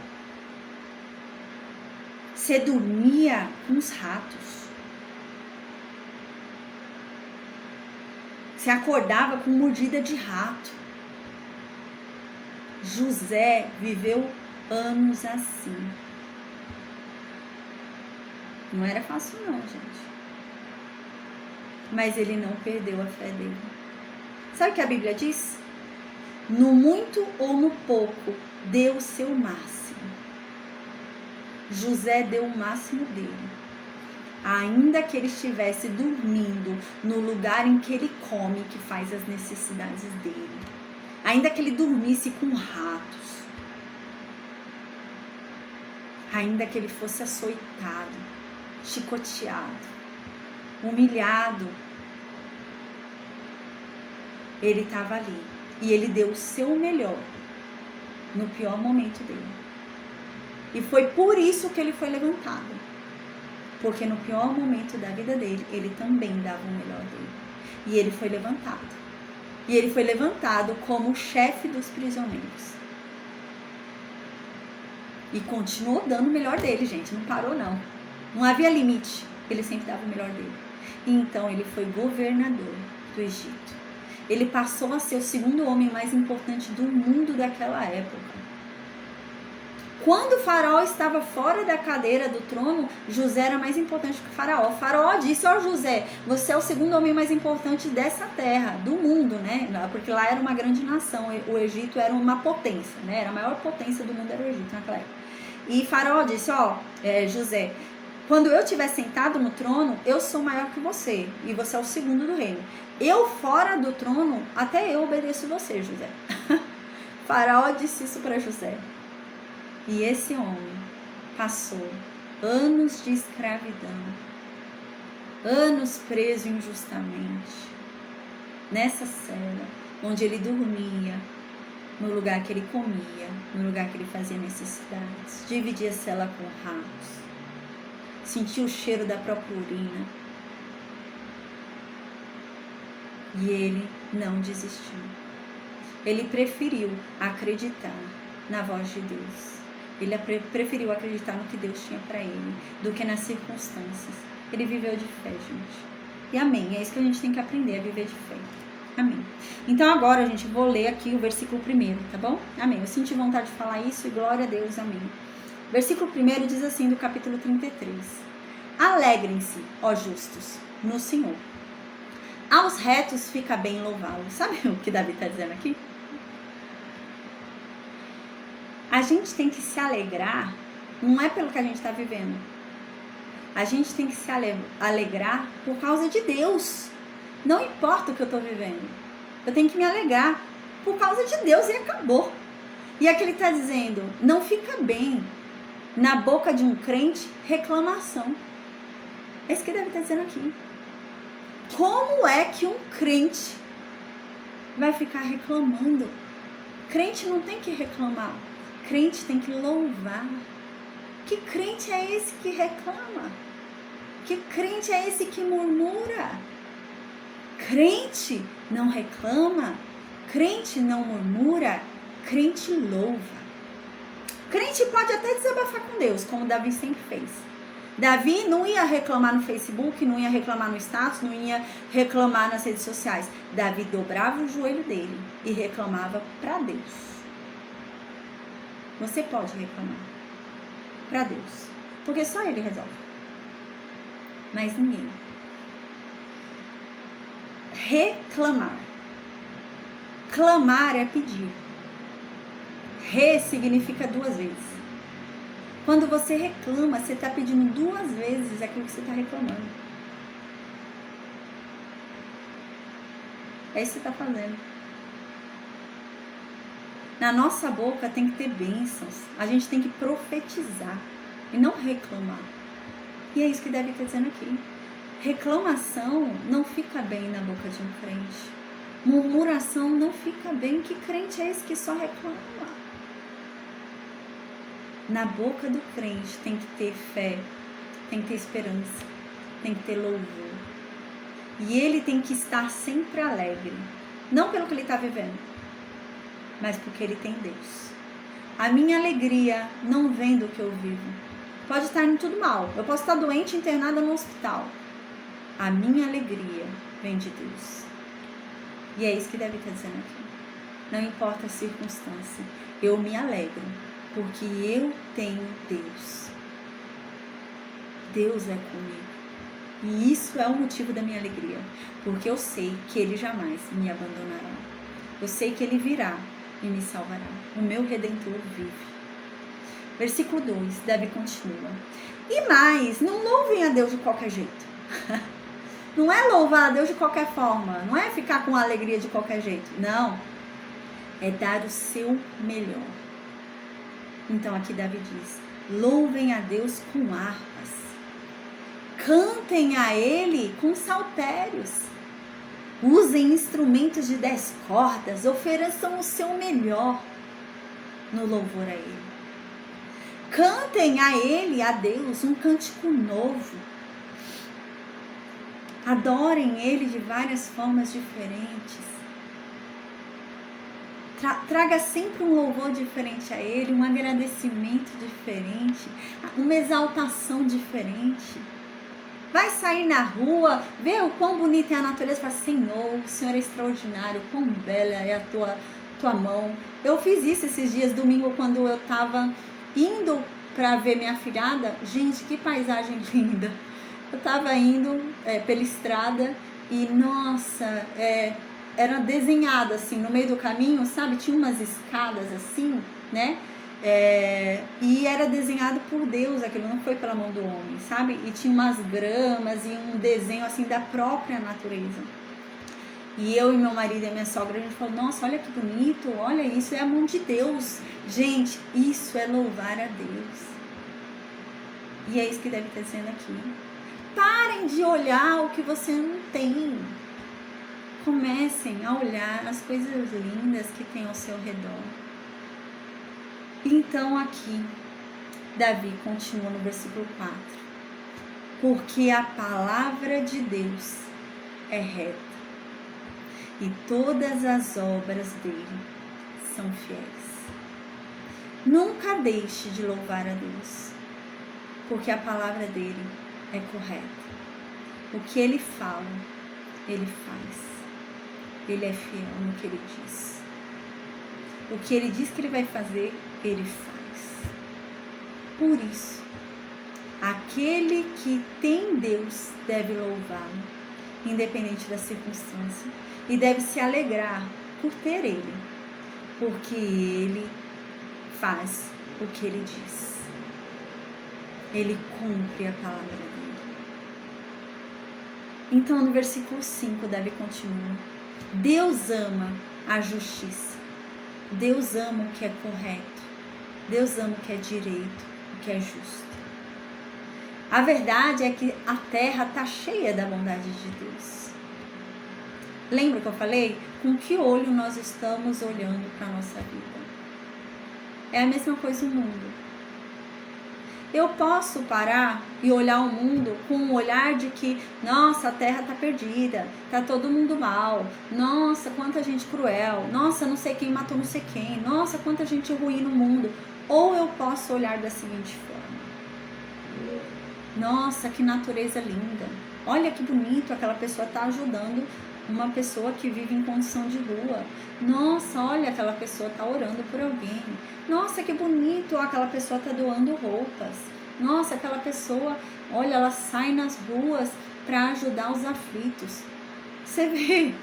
Você dormia com os ratos. Você acordava com mordida de rato. José viveu anos assim. Não era fácil não, gente. Mas ele não perdeu a fé dele. Sabe o que a Bíblia diz? No muito ou no pouco, dê o seu máximo. José deu o máximo dele. Ainda que ele estivesse dormindo no lugar em que ele come, que faz as necessidades dele. Ainda que ele dormisse com ratos. Ainda que ele fosse açoitado, chicoteado, humilhado, ele estava ali e ele deu o seu melhor no pior momento dele. E foi por isso que ele foi levantado, porque no pior momento da vida dele, ele também dava o melhor dele. E ele foi levantado. E ele foi levantado como o chefe dos prisioneiros. E continuou dando o melhor dele, gente, não parou não. Não havia limite, ele sempre dava o melhor dele. E então ele foi governador do Egito. Ele passou a ser o segundo homem mais importante do mundo daquela época. Quando o faraó estava fora da cadeira do trono, José era mais importante que o faraó. O faraó disse, José, você é o segundo homem mais importante dessa terra, do mundo, né? Porque lá era uma grande nação, o Egito era uma potência, né? Era a maior potência do mundo, era o Egito naquela época. E faraó disse, José, quando eu estiver sentado no trono, eu sou maior que você, e você é o segundo do reino. Eu fora do trono, até eu obedeço você, José. Faraó disse isso para José. E esse homem passou anos de escravidão, anos preso injustamente, nessa cela, onde ele dormia, no lugar que ele comia, no lugar que ele fazia necessidades, dividia a cela com ratos, sentia o cheiro da própria urina. E ele não desistiu. Ele preferiu acreditar na voz de Deus. Ele preferiu acreditar no que Deus tinha para ele do que nas circunstâncias. Ele viveu de fé, gente. E amém. É isso que a gente tem que aprender, a viver de fé. Amém. Então agora, gente, vou ler aqui o versículo 1, tá bom? Amém. Eu senti vontade de falar isso e glória a Deus, amém. Versículo 1 diz assim, do capítulo 33. Alegrem-se, ó justos, no Senhor. Aos retos fica bem louvá-lo. Sabe o que Davi está dizendo aqui? A gente tem que se alegrar, não é pelo que a gente está vivendo. A gente tem que se alegrar por causa de Deus. Não importa o que eu estou vivendo. Eu tenho que me alegrar por causa de Deus e acabou. E aqui ele está dizendo, não fica bem na boca de um crente reclamação. É isso que Davi está dizendo aqui. Como é que um crente vai ficar reclamando? Crente não tem que reclamar. Crente tem que louvar. Que crente é esse que reclama? Que crente é esse que murmura? Crente não reclama, crente não murmura, crente louva. Crente pode até desabafar com Deus, como Davi sempre fez. Davi não ia reclamar no Facebook, não ia reclamar no status, não ia reclamar nas redes sociais. Davi dobrava o joelho dele e reclamava para Deus. Você pode reclamar para Deus, porque só Ele resolve. Mas ninguém. Reclamar. Clamar é pedir. Re significa 2 vezes. Quando você reclama, você está pedindo 2 vezes aquilo que você está reclamando. É isso que você está fazendo. Na nossa boca tem que ter bênçãos. A gente tem que profetizar e não reclamar. E é isso que deve estar dizendo aqui. Reclamação não fica bem na boca de um crente. Murmuração não fica bem. Que crente é esse que só reclama? Na boca do crente tem que ter fé, tem que ter esperança, tem que ter louvor. E ele tem que estar sempre alegre. Não pelo que ele está vivendo, mas porque ele tem Deus. A minha alegria não vem do que eu vivo. Pode estar indo tudo mal. Eu posso estar doente, internada no hospital. A minha alegria vem de Deus. E é isso que deve estar dizendo aqui. Não importa a circunstância. Eu me alegro, porque eu tenho Deus. Deus é comigo. E isso é o motivo da minha alegria. Porque eu sei que Ele jamais me abandonará. Eu sei que Ele virá e me salvará. O meu Redentor vive. Versículo 2, Davi continua. E mais, não louvem a Deus de qualquer jeito. Não é louvar a Deus de qualquer forma. Não é ficar com alegria de qualquer jeito. Não. É dar o seu melhor. Então aqui Davi diz, louvem a Deus com harpas. Cantem a Ele com saltérios. Usem instrumentos de 10 cordas. Ofereçam o seu melhor no louvor a Ele. Cantem a Ele, a Deus, um cântico novo. Adorem Ele de várias formas diferentes. Traga sempre um louvor diferente a Ele, um agradecimento diferente, uma exaltação diferente. Vai sair na rua, vê o quão bonita é a natureza, fala, Senhor, o Senhor é extraordinário, quão bela é a tua mão. Eu fiz isso esses dias, domingo, quando eu estava indo para ver minha afilhada. Gente, que paisagem linda. Eu estava indo pela estrada e, nossa, era desenhado assim, no meio do caminho, sabe? Tinha umas escadas assim, né? E era desenhado por Deus, aquilo não foi pela mão do homem, sabe? E tinha umas gramas e um desenho assim da própria natureza. E eu e meu marido e a minha sogra, a gente falou, nossa, olha que bonito, olha isso, é a mão de Deus. Gente, isso é louvar a Deus. E é isso que deve estar dizendo aqui. Parem de olhar o que você não tem. Comecem a olhar as coisas lindas que tem ao seu redor. Então aqui, Davi continua no versículo 4. Porque a palavra de Deus é reta e todas as obras dele são fiéis. Nunca deixe de louvar a Deus, porque a palavra dele é correta. O que ele fala, ele faz. Ele é fiel no que ele diz. O que ele diz que ele vai fazer, ele faz. Por isso, aquele que tem Deus deve louvá-lo, independente da circunstância, e deve se alegrar por ter ele, porque ele faz o que ele diz. Ele cumpre a palavra dele. Então, no versículo 5, Davi continua: Deus ama a justiça. Deus ama o que é correto. Deus ama o que é direito, o que é justo. A verdade é que a terra está cheia da bondade de Deus. Lembra que eu falei? Com que olho nós estamos olhando para a nossa vida? É a mesma coisa no mundo. Eu posso parar e olhar o mundo com um olhar de que, nossa, a terra está perdida, está todo mundo mal, nossa, quanta gente cruel, nossa, não sei quem matou não sei quem, nossa, quanta gente ruim no mundo. Ou eu posso olhar da seguinte forma: nossa, que natureza linda, olha que bonito, aquela pessoa está ajudando uma pessoa que vive em condição de rua. Nossa, olha, aquela pessoa está orando por alguém. Nossa, que bonito, aquela pessoa está doando roupas. Nossa, aquela pessoa, olha, ela sai nas ruas para ajudar os aflitos. Você vê,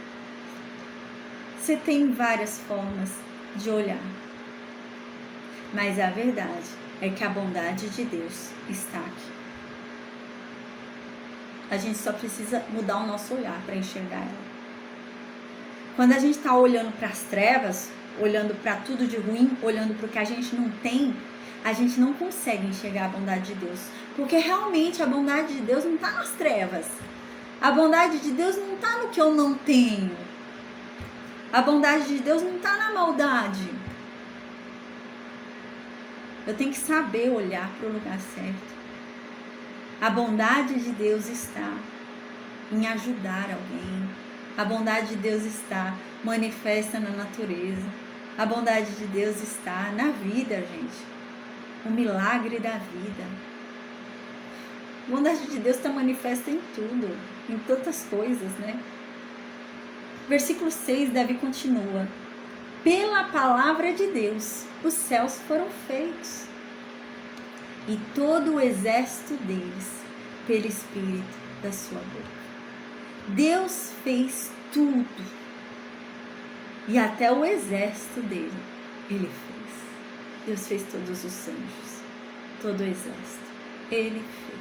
você tem várias formas de olhar. Mas a verdade é que a bondade de Deus está aqui. A gente só precisa mudar o nosso olhar para enxergar ela. Quando a gente está olhando para as trevas, olhando para tudo de ruim, olhando para o que a gente não tem, a gente não consegue enxergar a bondade de Deus. Porque realmente a bondade de Deus não está nas trevas. A bondade de Deus não está no que eu não tenho. A bondade de Deus não está na maldade. Eu tenho que saber olhar para o lugar certo. A bondade de Deus está em ajudar alguém. A bondade de Deus está manifesta na natureza. A bondade de Deus está na vida, gente. O milagre da vida. A bondade de Deus está manifesta em tudo, em tantas coisas, né? Versículo 6, Davi continua: pela palavra de Deus, os céus foram feitos, e todo o exército deles, pelo Espírito da sua boca. Deus fez tudo, e até o exército dele, ele fez. Deus fez todos os anjos, todo o exército, ele fez.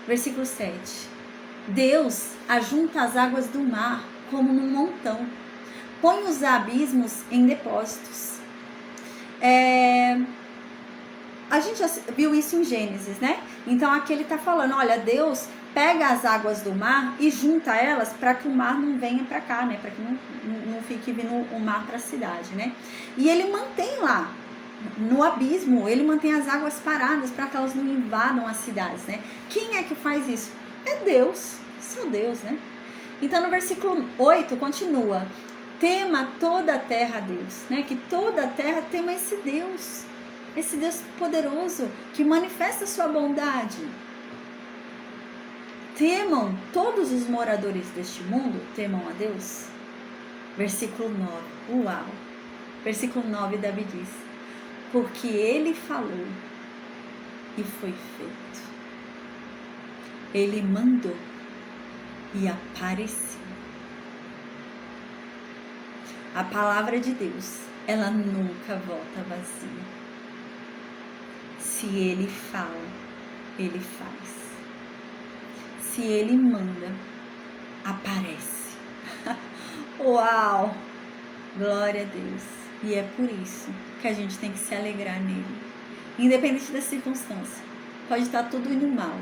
Versículo 7. Deus ajunta as águas do mar como num montão, põe os abismos em depósitos. A gente já viu isso em Gênesis, né? Então aqui ele está falando, olha, Deus pega as águas do mar e junta elas para que o mar não venha para cá, né? Para que não fique vindo o mar para a cidade, né? E ele mantém lá, no abismo, ele mantém as águas paradas para que elas não invadam as cidades, né? Quem é que faz isso? É Deus, só Deus, né? Então no versículo 8 continua: tema toda a terra a Deus, né? Que toda a terra tema esse Deus poderoso que manifesta a sua bondade. Temam todos os moradores deste mundo, temam a Deus. Versículo 9, uau! Versículo 9, Davi diz: porque ele falou e foi feito. Ele mandou e apareceu. A palavra de Deus, ela nunca volta vazia. Se ele fala, ele faz. Se ele manda, aparece. Uau! Glória a Deus. E é por isso que a gente tem que se alegrar nele. Independente da circunstância. Pode estar tudo indo mal,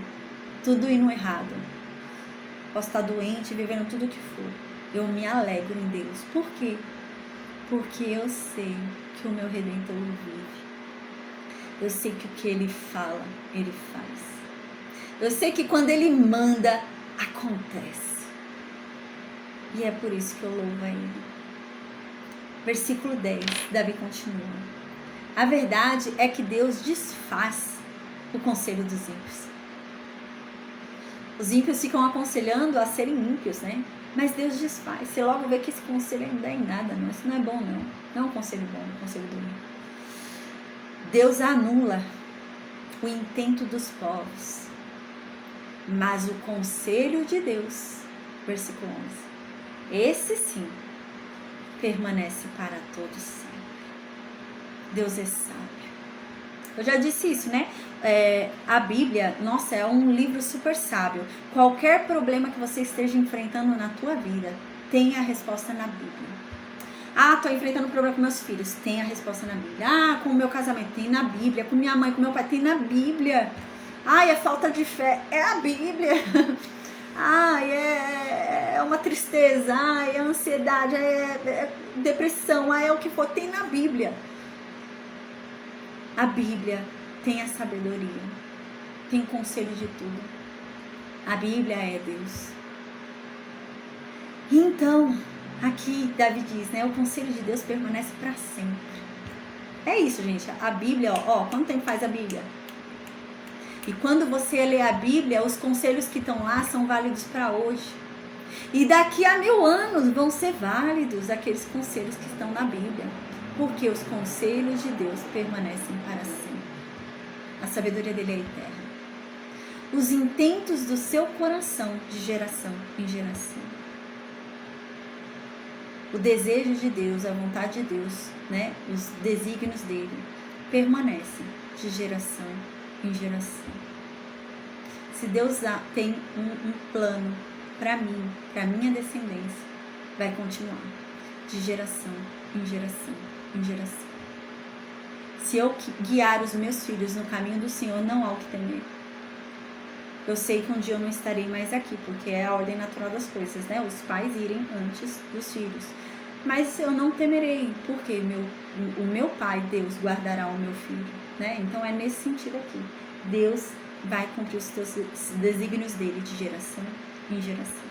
tudo indo errado. Posso estar doente, vivendo tudo o que for. Eu me alegro em Deus. Por quê? Porque eu sei que o meu Redentor vive. Eu sei que o que ele fala, ele faz. Eu sei que quando ele manda, acontece. E é por isso que eu louvo a ele. Versículo 10, Davi continua: A verdade é que Deus desfaz o conselho dos ímpios. Os ímpios ficam aconselhando a serem ímpios, né? Mas Deus desfaz. Você logo vê que esse conselho não dá em nada, não. Isso não é bom, não. Não é um conselho bom, é um conselho do ímpio. Deus anula o intento dos povos. Mas o conselho de Deus, versículo 11, esse sim, permanece para todos sempre. Deus é sábio. Eu já disse isso, né? A Bíblia, nossa, é um livro super sábio. Qualquer problema que você esteja enfrentando na tua vida, tem a resposta na Bíblia. Ah, tô enfrentando um problema com meus filhos, tem a resposta na Bíblia. Ah, com o meu casamento, tem na Bíblia. Com minha mãe, com meu pai, tem na Bíblia. Ah, é falta de fé, é a Bíblia. Ah, é uma tristeza, ah, é ansiedade, é depressão, ah, é o que for, tem na Bíblia. A Bíblia tem a sabedoria, tem conselho de tudo. A Bíblia é Deus. Então, aqui Davi diz, né? O conselho de Deus permanece para sempre. É isso, gente. A Bíblia, ó, quanto tempo faz a Bíblia? E quando você lê a Bíblia, os conselhos que estão lá são válidos para hoje. E daqui a 1000 anos vão ser válidos aqueles conselhos que estão na Bíblia. Porque os conselhos de Deus permanecem para sempre. A sabedoria dele é eterna. Os intentos do seu coração de geração em geração. O desejo de Deus, a vontade de Deus, né? Os desígnios dele permanecem de geração em geração. Se Deus tem um plano para mim, para minha descendência, vai continuar de geração em geração em geração. Se eu guiar os meus filhos no caminho do Senhor, não há o que temer. Eu sei que um dia eu não estarei mais aqui, porque é a ordem natural das coisas, né? Os pais irem antes dos filhos. Mas eu não temerei, porque o meu pai, Deus, guardará o meu filho, né? Então é nesse sentido aqui. Deus vai cumprir os desígnios dele de geração em geração.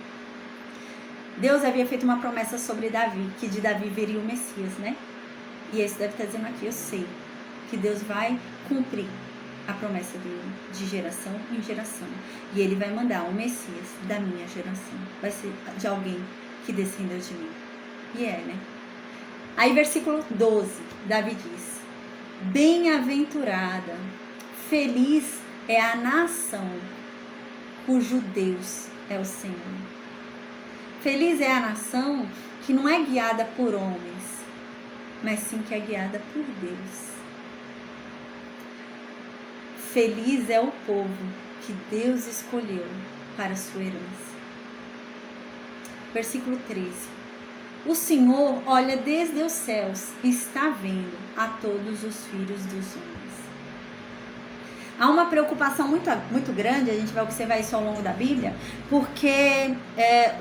Deus havia feito uma promessa sobre Davi, que de Davi viria o Messias, né? E esse deve estar dizendo aqui, eu sei que Deus vai cumprir a promessa dele de geração em geração. E ele vai mandar o Messias da minha geração. Vai ser de alguém que descendeu de mim. E né? Aí versículo 12, Davi diz: bem-aventurada, feliz é a nação cujo Deus é o Senhor. Feliz é a nação que não é guiada por homens, mas sim que é guiada por Deus. Feliz é o povo que Deus escolheu para a sua herança. Versículo 13. O Senhor olha desde os céus e está vendo a todos os filhos dos homens. Há uma preocupação muito grande, a gente vai observar isso ao longo da Bíblia, porque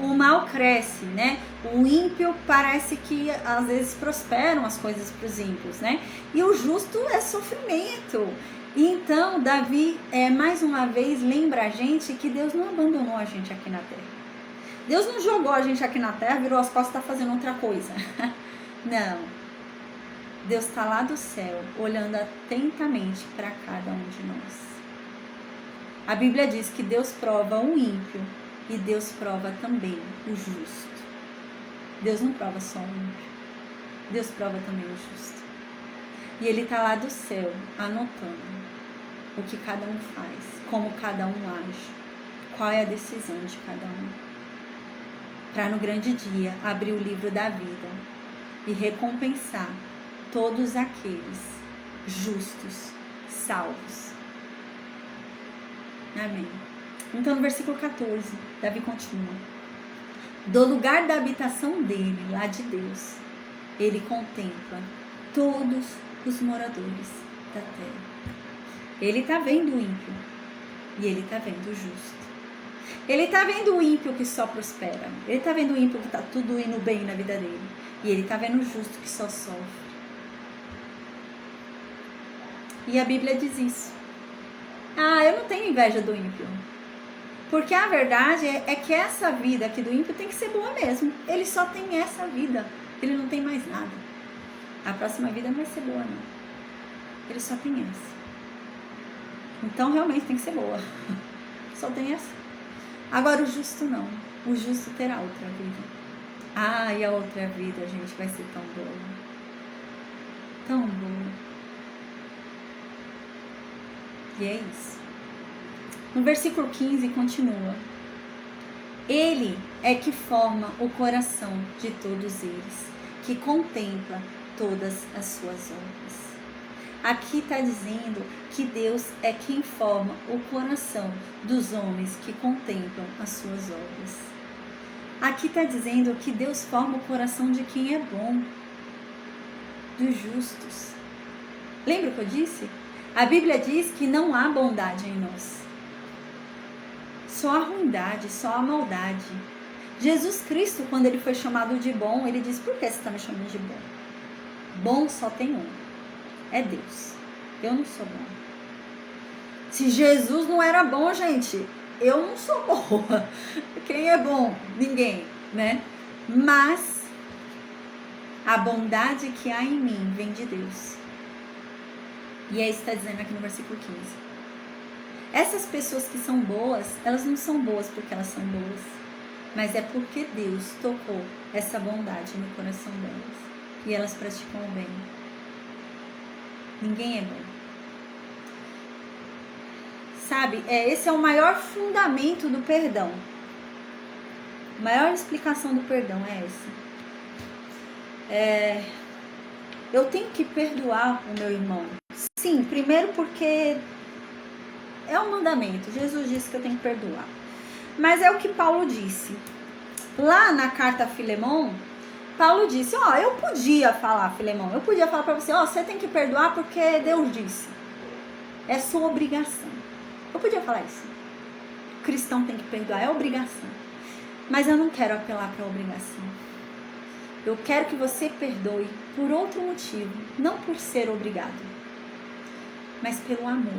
o mal cresce, né? O ímpio parece que às vezes prosperam as coisas para os ímpios, né? E o justo é sofrimento. Então, Davi, mais uma vez, lembra a gente que Deus não abandonou a gente aqui na terra. Deus não jogou a gente aqui na terra, virou as costas e está fazendo outra coisa. Não. Deus está lá do céu, olhando atentamente para cada um de nós. A Bíblia diz que Deus prova o ímpio e Deus prova também o justo. Deus não prova só o ímpio. Deus prova também o justo. E Ele está lá do céu, anotando o que cada um faz, como cada um age, qual é a decisão de cada um. Para no grande dia abrir o livro da vida e recompensar todos aqueles justos, salvos. Amém. Então no versículo 14, Davi continua: do lugar da habitação dele, lá de Deus, ele contempla todos os moradores da terra. Ele está vendo o ímpio e ele está vendo o justo. Ele está vendo o ímpio que só prospera. Ele está vendo o ímpio que está tudo indo bem na vida dele. E ele está vendo o justo que só sofre. E a Bíblia diz isso. Ah, eu não tenho inveja do ímpio. Porque a verdade é que essa vida aqui do ímpio tem que ser boa mesmo. Ele só tem essa vida. Ele não tem mais nada. A próxima vida não vai ser boa, não. Ele só tem essa. Então realmente tem que ser boa. Só tem essa. Agora o justo não. O justo terá outra vida. E a outra vida, gente, vai ser tão boa. Tão boa. E é isso. No versículo 15 continua. Ele é que forma o coração de todos eles, que contempla todas as suas obras. Aqui está dizendo que Deus é quem forma o coração dos homens que contemplam as suas obras. Aqui está dizendo que Deus forma o coração de quem é bom, dos justos. Lembra o que eu disse? A Bíblia diz que não há bondade em nós. Só a ruindade, só a maldade. Jesus Cristo, quando ele foi chamado de bom, ele disse, por que você está me chamando de bom? Bom só tem um, é Deus. Eu não sou bom. Se Jesus não era bom, gente, eu não sou boa. Quem é bom? Ninguém, né? Mas a bondade que há em mim vem de Deus. E é isso que está dizendo aqui no versículo 15. Essas pessoas que são boas, elas não são boas porque elas são boas, mas é porque Deus tocou essa bondade no coração delas e elas praticam o bem. Ninguém é bom. Sabe, esse é o maior fundamento do perdão. A maior explicação do perdão é essa. Eu tenho que perdoar o meu irmão. Sim, primeiro porque é um mandamento. Jesus disse que eu tenho que perdoar. Mas é o que Paulo disse. Lá na carta a Filemão, Paulo disse, eu podia falar, Filemão, eu podia falar para você, você tem que perdoar porque Deus disse. É sua obrigação. Eu podia falar isso. O cristão tem que perdoar, é obrigação. Mas eu não quero apelar para a obrigação. Eu quero que você perdoe por outro motivo, não por ser obrigado, mas pelo amor.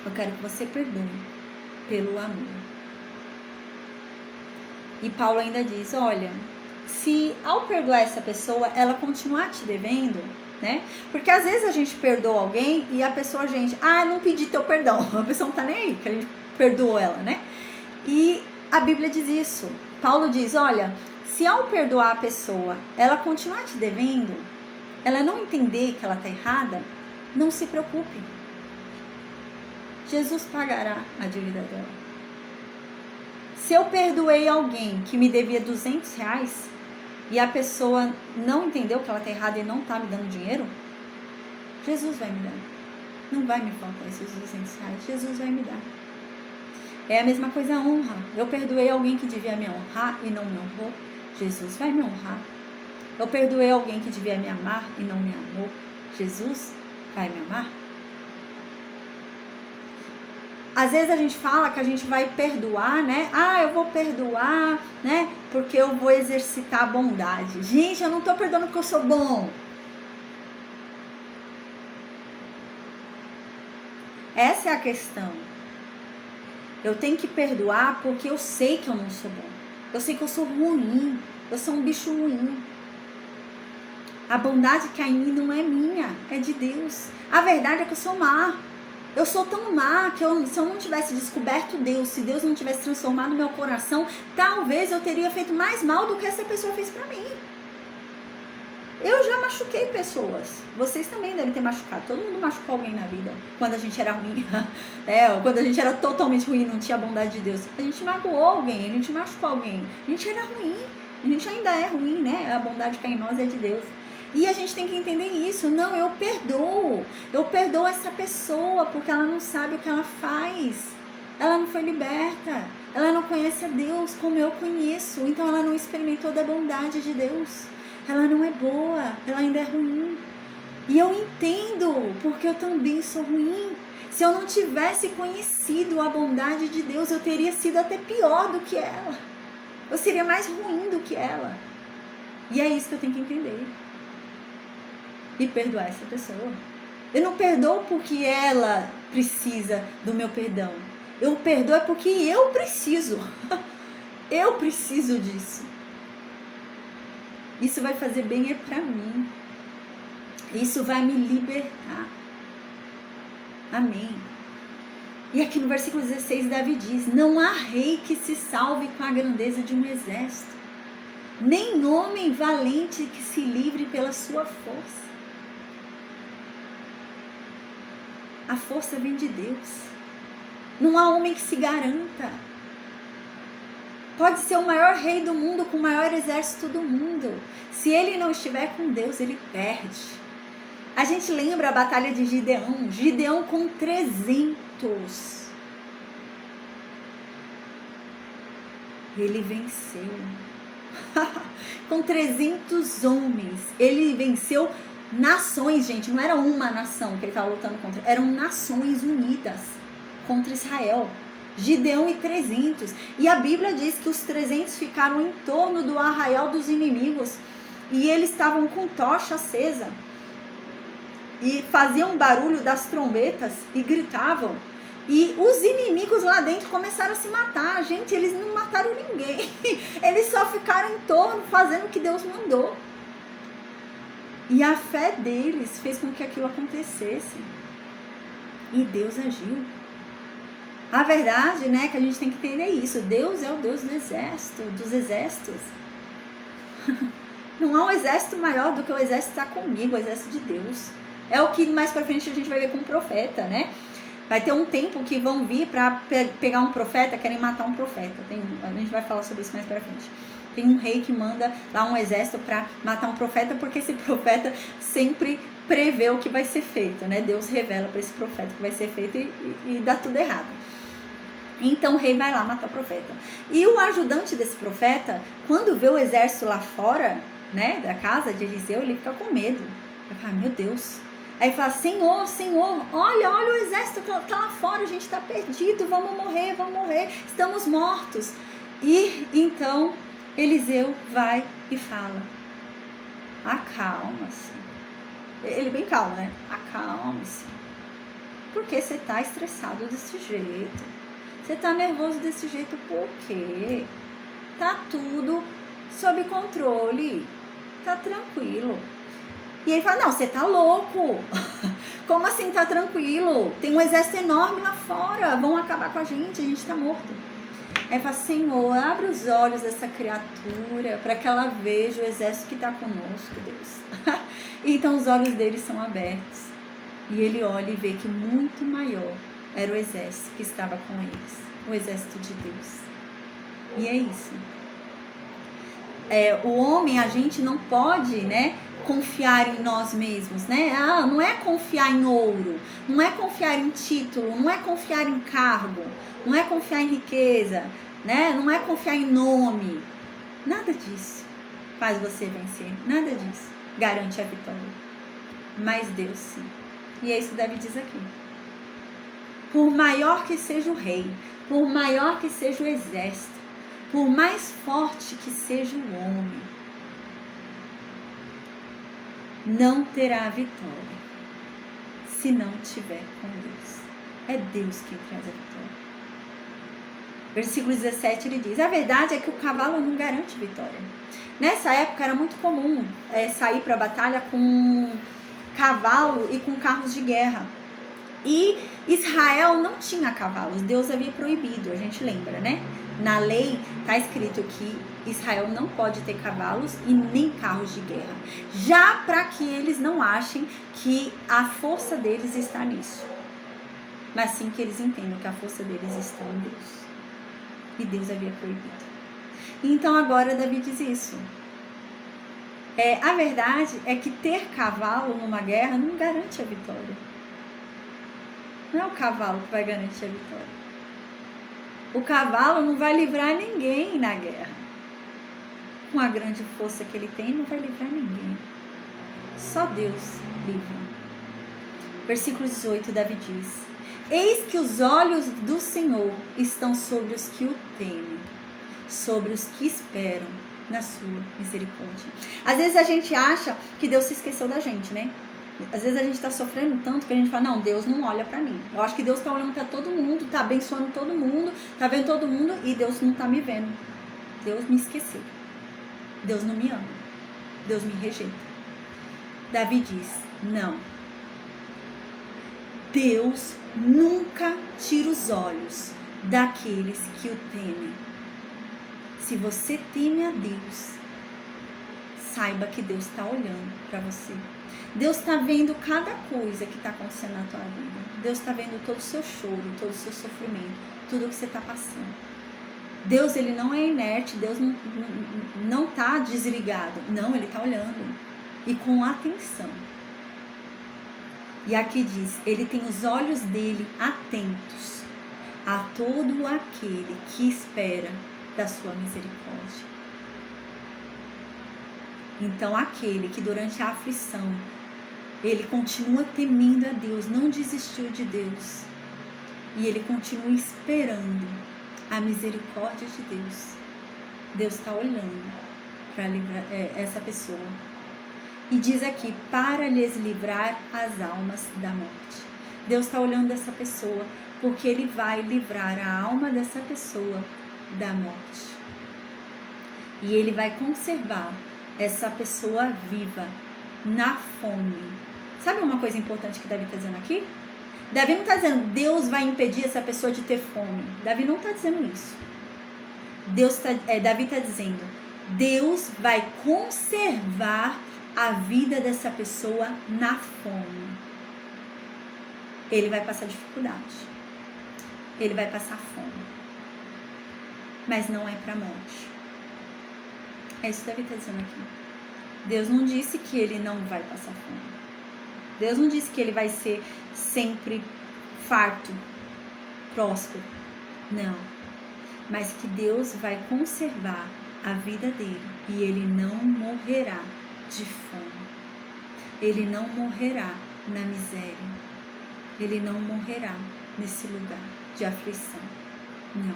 Eu quero que você perdoe pelo amor. E Paulo ainda diz, olha, se ao perdoar essa pessoa, ela continuar te devendo, né? Porque às vezes a gente perdoa alguém e a pessoa, não pedi teu perdão. A pessoa não tá nem aí, que a gente perdoou ela, né? E a Bíblia diz isso. Paulo diz, olha, se ao perdoar a pessoa, ela continuar te devendo, ela não entender que ela tá errada, não se preocupe. Jesus pagará a dívida dela. Se eu perdoei alguém que me devia R$200 e a pessoa não entendeu que ela está errada e não está me dando dinheiro, Jesus vai me dar. Não vai me faltar esses R$200. Jesus vai me dar. É a mesma coisa a honra. Eu perdoei alguém que devia me honrar e não me honrou. Jesus vai me honrar. Eu perdoei alguém que devia me amar e não me amou. Jesus vai me amar. Às vezes a gente fala que a gente vai perdoar, né? Eu vou perdoar, né? Porque eu vou exercitar a bondade. Gente, eu não tô perdoando porque eu sou bom. Essa é a questão. Eu tenho que perdoar porque eu sei que eu não sou bom. Eu sei que eu sou ruim. Eu sou um bicho ruim. A bondade que há em mim não é minha, é de Deus. A verdade é que eu sou má. Eu sou tão má que se eu não tivesse descoberto Deus, se Deus não tivesse transformado meu coração, talvez eu teria feito mais mal do que essa pessoa fez pra mim. Eu já machuquei pessoas. Vocês também devem ter machucado. Todo mundo machucou alguém na vida. Quando a gente era ruim. Quando a gente era totalmente ruim, não tinha a bondade de Deus. A gente magoou alguém, a gente machucou alguém. A gente era ruim. A gente ainda é ruim, né? A bondade que há em nós é de Deus. E a gente tem que entender isso. Não, eu perdoo. Eu perdoo essa pessoa porque ela não sabe o que ela faz. Ela não foi liberta. Ela não conhece a Deus como eu conheço. Então ela não experimentou da bondade de Deus. Ela não é boa. Ela ainda é ruim. E eu entendo porque eu também sou ruim. Se eu não tivesse conhecido a bondade de Deus, eu teria sido até pior do que ela. Eu seria mais ruim do que ela. E é isso que eu tenho que entender. E perdoar essa pessoa. Eu não perdoo porque ela precisa do meu perdão. Eu perdoo porque eu preciso. Eu preciso disso. Isso vai fazer bem pra mim. Isso vai me libertar. Amém. E aqui no versículo 16, Davi diz: não há rei que se salve com a grandeza de um exército, nem homem valente que se livre pela sua força. A força vem de Deus. Não há homem que se garanta. Pode ser o maior rei do mundo, com o maior exército do mundo. Se ele não estiver com Deus, ele perde. A gente lembra a batalha de Gideão. Gideão com 300. Ele venceu. Com 300 homens. Ele venceu nações, gente. Não era uma nação que ele estava lutando contra. Eram nações unidas contra Israel. Gideão e 300. E a Bíblia diz que os 300 ficaram em torno do arraial dos inimigos. E eles estavam com tocha acesa. E faziam barulho das trombetas e gritavam. E os inimigos lá dentro começaram a se matar. Gente, eles não mataram ninguém. Eles só ficaram em torno fazendo o que Deus mandou. E a fé deles fez com que aquilo acontecesse. E Deus agiu. A verdade, né, que a gente tem que entender isso. Deus é o Deus do exército, dos exércitos. Não há um exército maior do que o exército que está comigo, o exército de Deus. É o que mais pra frente a gente vai ver com o profeta, né? Vai ter um tempo que vão vir para pegar um profeta, querem matar um profeta. A gente vai falar sobre isso mais pra frente. Tem um rei que manda lá um exército para matar um profeta, porque esse profeta sempre prevê o que vai ser feito, né? Deus revela para esse profeta o que vai ser feito e dá tudo errado. Então o rei vai lá matar o profeta. E o ajudante desse profeta, quando vê o exército lá fora, né, da casa de Eliseu, ele fica com medo. Ele fala, meu Deus. Aí fala, Senhor, olha o exército que tá lá fora, a gente está perdido, vamos morrer, estamos mortos. E então Eliseu vai e fala, acalma-se. Ele bem calmo, né? Acalme-se. Por que você tá estressado desse jeito? Você tá nervoso desse jeito por quê? Tá tudo sob controle, tá tranquilo. E ele fala, não, você tá louco. Como assim tá tranquilo? Tem um exército enorme lá fora, vão acabar com a gente tá morto. Aí fala, Senhor, abre os olhos dessa criatura para que ela veja o exército que está conosco, Deus. Então os olhos dele são abertos. E ele olha e vê que muito maior era o exército que estava com eles. O exército de Deus. E é isso. O homem, a gente não pode, né, confiar em nós mesmos, né? Não é confiar em ouro, não é confiar em título, não é confiar em cargo, não é confiar em riqueza, né? Não é confiar em nome. Nada disso faz você vencer, nada disso garante a vitória. Mas Deus sim. E é isso que Davi diz aqui. Por maior que seja o rei, por maior que seja o exército, por mais forte que seja o homem, não terá vitória se não estiver com Deus. É Deus quem traz a vitória. Versículo 17 ele diz, a verdade é que o cavalo não garante vitória. Nessa época era muito comum sair para a batalha com cavalo e com carros de guerra. E Israel não tinha cavalos, Deus havia proibido, a gente lembra, né? Na lei está escrito que Israel não pode ter cavalos e nem carros de guerra. Já para que eles não achem que a força deles está nisso. Mas sim que eles entendam que a força deles está em Deus. E Deus havia proibido. Então agora Davi diz isso. A verdade é que ter cavalo numa guerra não garante a vitória. Não é o cavalo que vai garantir a vitória. O cavalo não vai livrar ninguém na guerra. Com a grande força que ele tem, não vai livrar ninguém. Só Deus livra. Versículo 18, Davi diz, eis que os olhos do Senhor estão sobre os que o temem, sobre os que esperam na sua misericórdia. Às vezes a gente acha que Deus se esqueceu da gente, né? Às vezes a gente tá sofrendo tanto que a gente fala, não, Deus não olha pra mim. Eu acho que Deus tá olhando pra todo mundo, tá abençoando todo mundo, tá vendo todo mundo e Deus não tá me vendo. Deus me esqueceu. Deus não me ama. Deus me rejeita. Davi diz, Não. Deus nunca tira os olhos daqueles que o temem. Se você teme a Deus, saiba que Deus está olhando para você. Deus está vendo cada coisa que está acontecendo na tua vida. Deus está vendo todo o seu choro, todo o seu sofrimento, tudo que você está passando. Deus, ele não é inerte, Deus não está desligado. Não, ele está olhando. E com atenção. E aqui diz, ele tem os olhos dele atentos a todo aquele que espera da sua misericórdia. Então, aquele que durante a aflição, ele continua temendo a Deus, não desistiu de Deus. E ele continua esperando a misericórdia de Deus. Deus está olhando para livrar essa pessoa. E diz aqui, para lhes livrar as almas da morte. Deus está olhando essa pessoa, porque ele vai livrar a alma dessa pessoa da morte. E ele vai conservar essa pessoa viva na fome. Sabe uma coisa importante que Davi está dizendo aqui? Davi não está dizendo, Deus vai impedir essa pessoa de ter fome. Davi não está dizendo isso. Davi está dizendo, Deus vai conservar a vida dessa pessoa na fome. Ele vai passar dificuldade. Ele vai passar fome. Mas não é para a morte. É isso que Davi está dizendo aqui. Deus não disse que ele não vai passar fome. Deus não disse que ele vai ser sempre farto, próspero. Não. Mas que Deus vai conservar a vida dele. E ele não morrerá de fome. Ele não morrerá na miséria. Ele não morrerá nesse lugar de aflição. Não.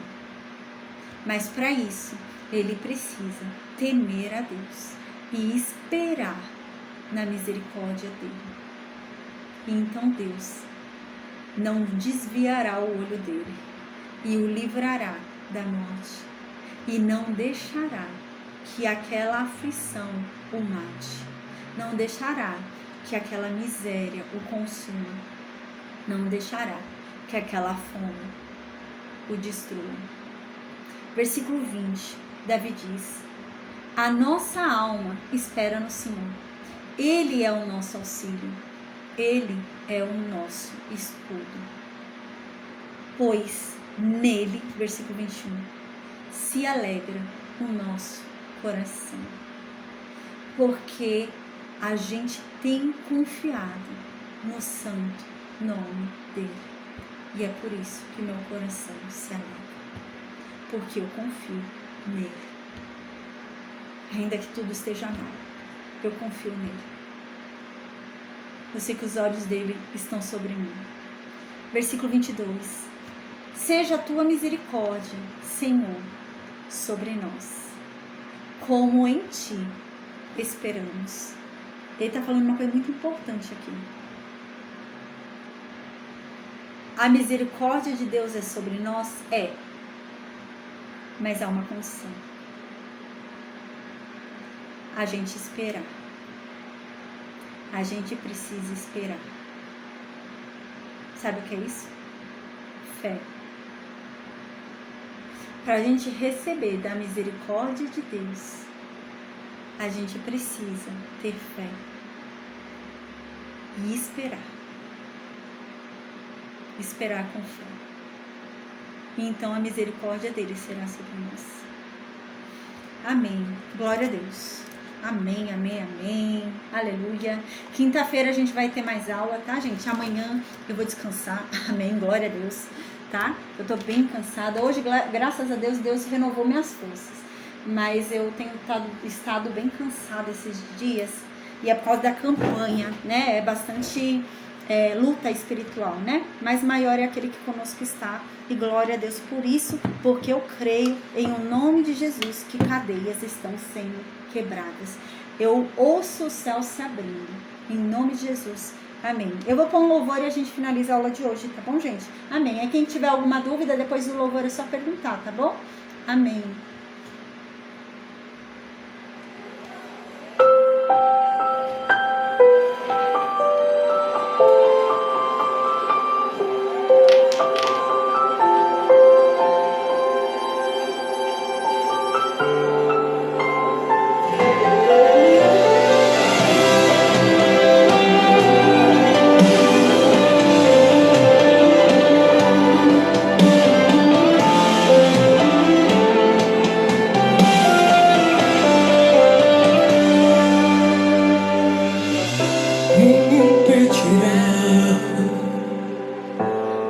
Mas para isso, ele precisa temer a Deus e esperar na misericórdia dele. E então Deus não desviará o olho dele e o livrará da morte e não deixará que aquela aflição o mate, não deixará que aquela miséria o consuma, não deixará que aquela fome o destrua. Versículo 20, Davi diz, a nossa alma espera no Senhor, Ele é o nosso auxílio, Ele é o nosso escudo, pois nele, versículo 21, se alegra o nosso coração, porque a gente tem confiado no santo nome dele, e é por isso que meu coração se alegra, porque eu confio nele, ainda que tudo esteja mal, eu confio nele. Eu sei que os olhos dele estão sobre mim. Versículo 22. Seja a tua misericórdia, Senhor, sobre nós, como em ti esperamos. Ele está falando uma coisa muito importante aqui. A misericórdia de Deus é sobre nós? É. Mas há uma condição. A gente esperar. A gente precisa esperar. Sabe o que é isso? Fé. Para a gente receber da misericórdia de Deus, a gente precisa ter fé e esperar. Esperar com fé. E então a misericórdia dele será sobre nós. Amém. Glória a Deus. Amém, amém, amém. Aleluia. Quinta-feira a gente vai ter mais aula, tá, gente? Amanhã eu vou descansar. Amém, glória a Deus, tá? Eu tô bem cansada. Hoje, graças a Deus, Deus renovou minhas forças. Mas eu tenho estado bem cansada esses dias. E é por causa da campanha, né? É bastante luta espiritual, né? Mas maior é aquele que conosco está. E glória a Deus por isso, porque eu creio em o nome de Jesus que cadeias estão sendo quebradas. Eu ouço o céu se abrindo, em nome de Jesus. Amém. Eu vou pôr um louvor e a gente finaliza a aula de hoje, tá bom, gente? Amém. Aí quem tiver alguma dúvida, depois do louvor é só perguntar, tá bom? Amém.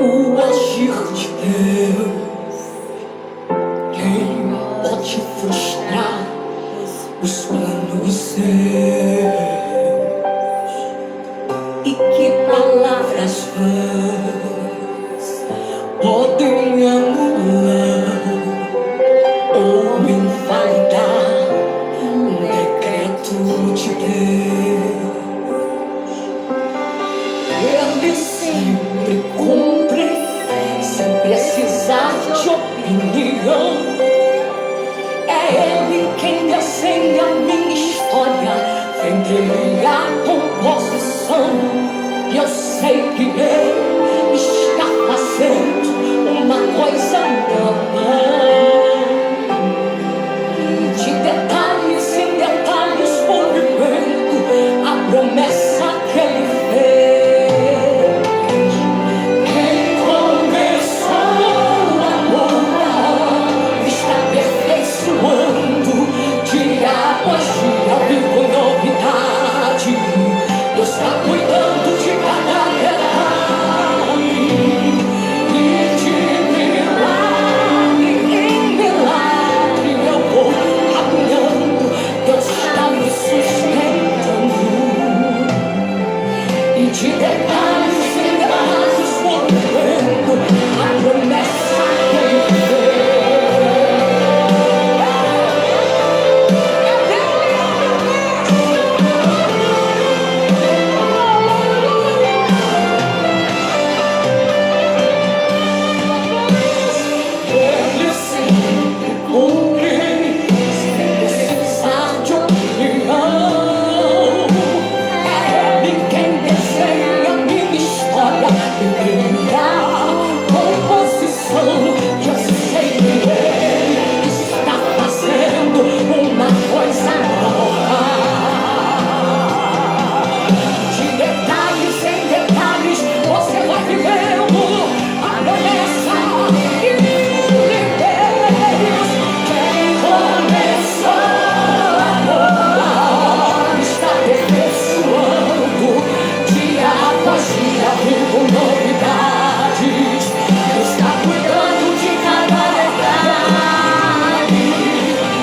o agir de Deus. Quem pode frustrar os planos seus? E que palavras vãs podem anular ou invalidar um decreto de Deus? Ele sempre cumpre, sem precisar de opinião. É Ele quem desenha minha história, vem dele a composição. E eu sei que Ele está fazendo uma coisa nova. De detalhes em detalhes vou vivendo a promessa que Ele fez. Quem começou agora está aperfeiçoando, dia após dia vivo novidade. Deus está cuidando de cada detalhe, e de milagre em milagre eu vou caminhando. Deus está me sustentando, e de detalhes em detalhes vou vivendo a promessa que Ele fez. Ele sempre cumpre, sem precisar de opinião. É Ele quem desenha minha história e cria composição. E eu sei que Ele está fazendo uma coisa nova. De detalhes em detalhes você vai vivendo a promessa de Deus. Quem começou agora está aperfeiçoando, dia após dia vivo novidades. Está cuidando de cada detalhe,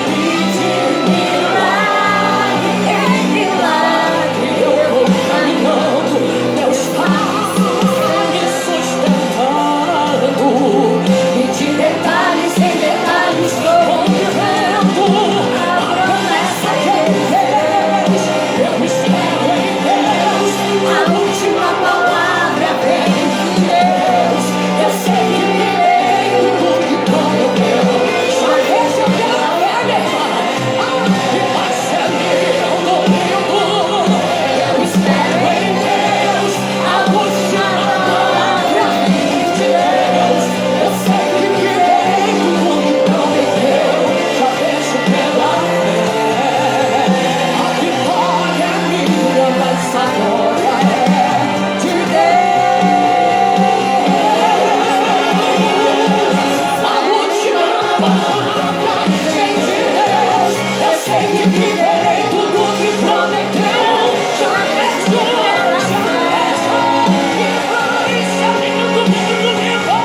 e de milagre em milagre eu vou caminhando. Meus passos me sustentando, e de detalhes em detalhes vou vivendo a promessa que Ele fez. Eu espero em Deus, a última palavra vem de Deus. Eu sei que Ele tem tudo que prometeu. Já recebeu a beleza, e vai ser lindo, lindo. Eu espero em Deus, a última palavra vem de Deus. Eu sei que Ele tem tudo que prometeu. Já vejo pela fé, a vitória é minha, mas a glória é de Deus. A última palavra vem de Deus. Eu sei que viverei tudo que prometeu. Já vejo, isso é lindo, lindo, lindo.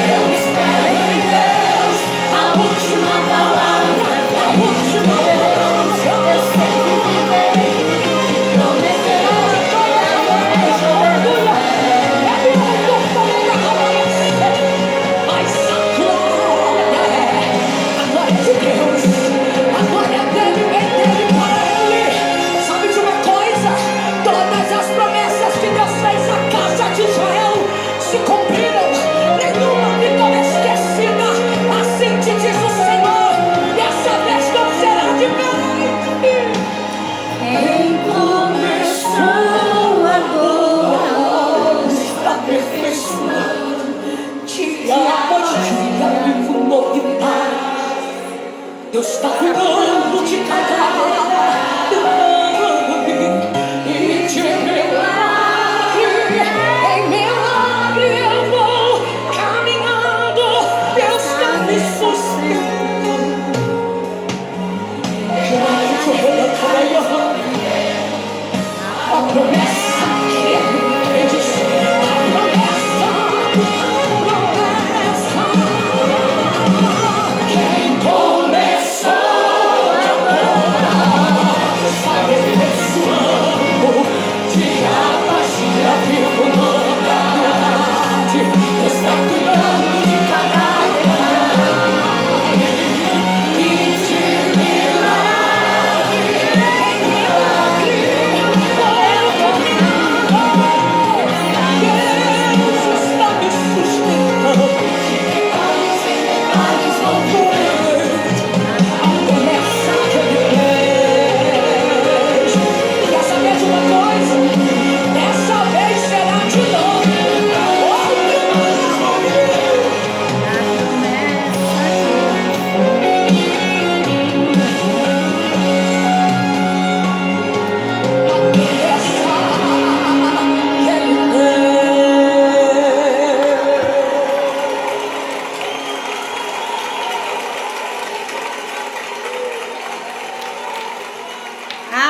Eu espero em Deus, a última palavra, a última palavra. Eu sei que viverei tudo que prometeu. Mas a glória é de Deus, a glória dele, vem dele para Ele. Sabe de uma coisa? Todas as promessas que Deus fez à casa de Israel se cumpriram, nenhuma ficou esquecida. Assim te diz o Senhor, dessa vez não será diferente. Quem começou agora Está aperfeiçoando, dia após dia vivo novidade. Deus está cuidando de cada detalhe, e de milagre em milagre eu vou caminhando. Deus está me sustentando. A promessa que Ele fez, a promessa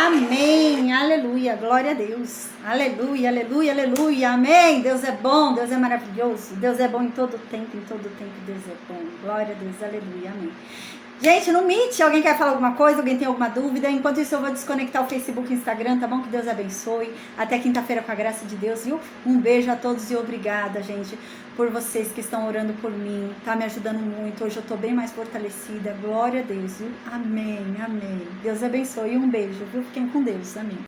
Amém, aleluia, glória a Deus, aleluia, aleluia, aleluia, amém. Deus é bom, Deus é maravilhoso, Deus é bom em todo tempo, Deus é bom, glória a Deus, aleluia, amém. Gente, no Meet, alguém quer falar alguma coisa? Alguém tem alguma dúvida? Enquanto isso eu vou desconectar o Facebook e o Instagram, tá bom? Que Deus abençoe. Até quinta-feira com a graça de Deus, viu? Um beijo a todos e obrigada, gente, por vocês que estão orando por mim. Tá me ajudando muito. Hoje eu tô bem mais fortalecida. Glória a Deus, viu? Amém, amém. Deus abençoe. Um beijo, viu? Fiquem com Deus. Amém.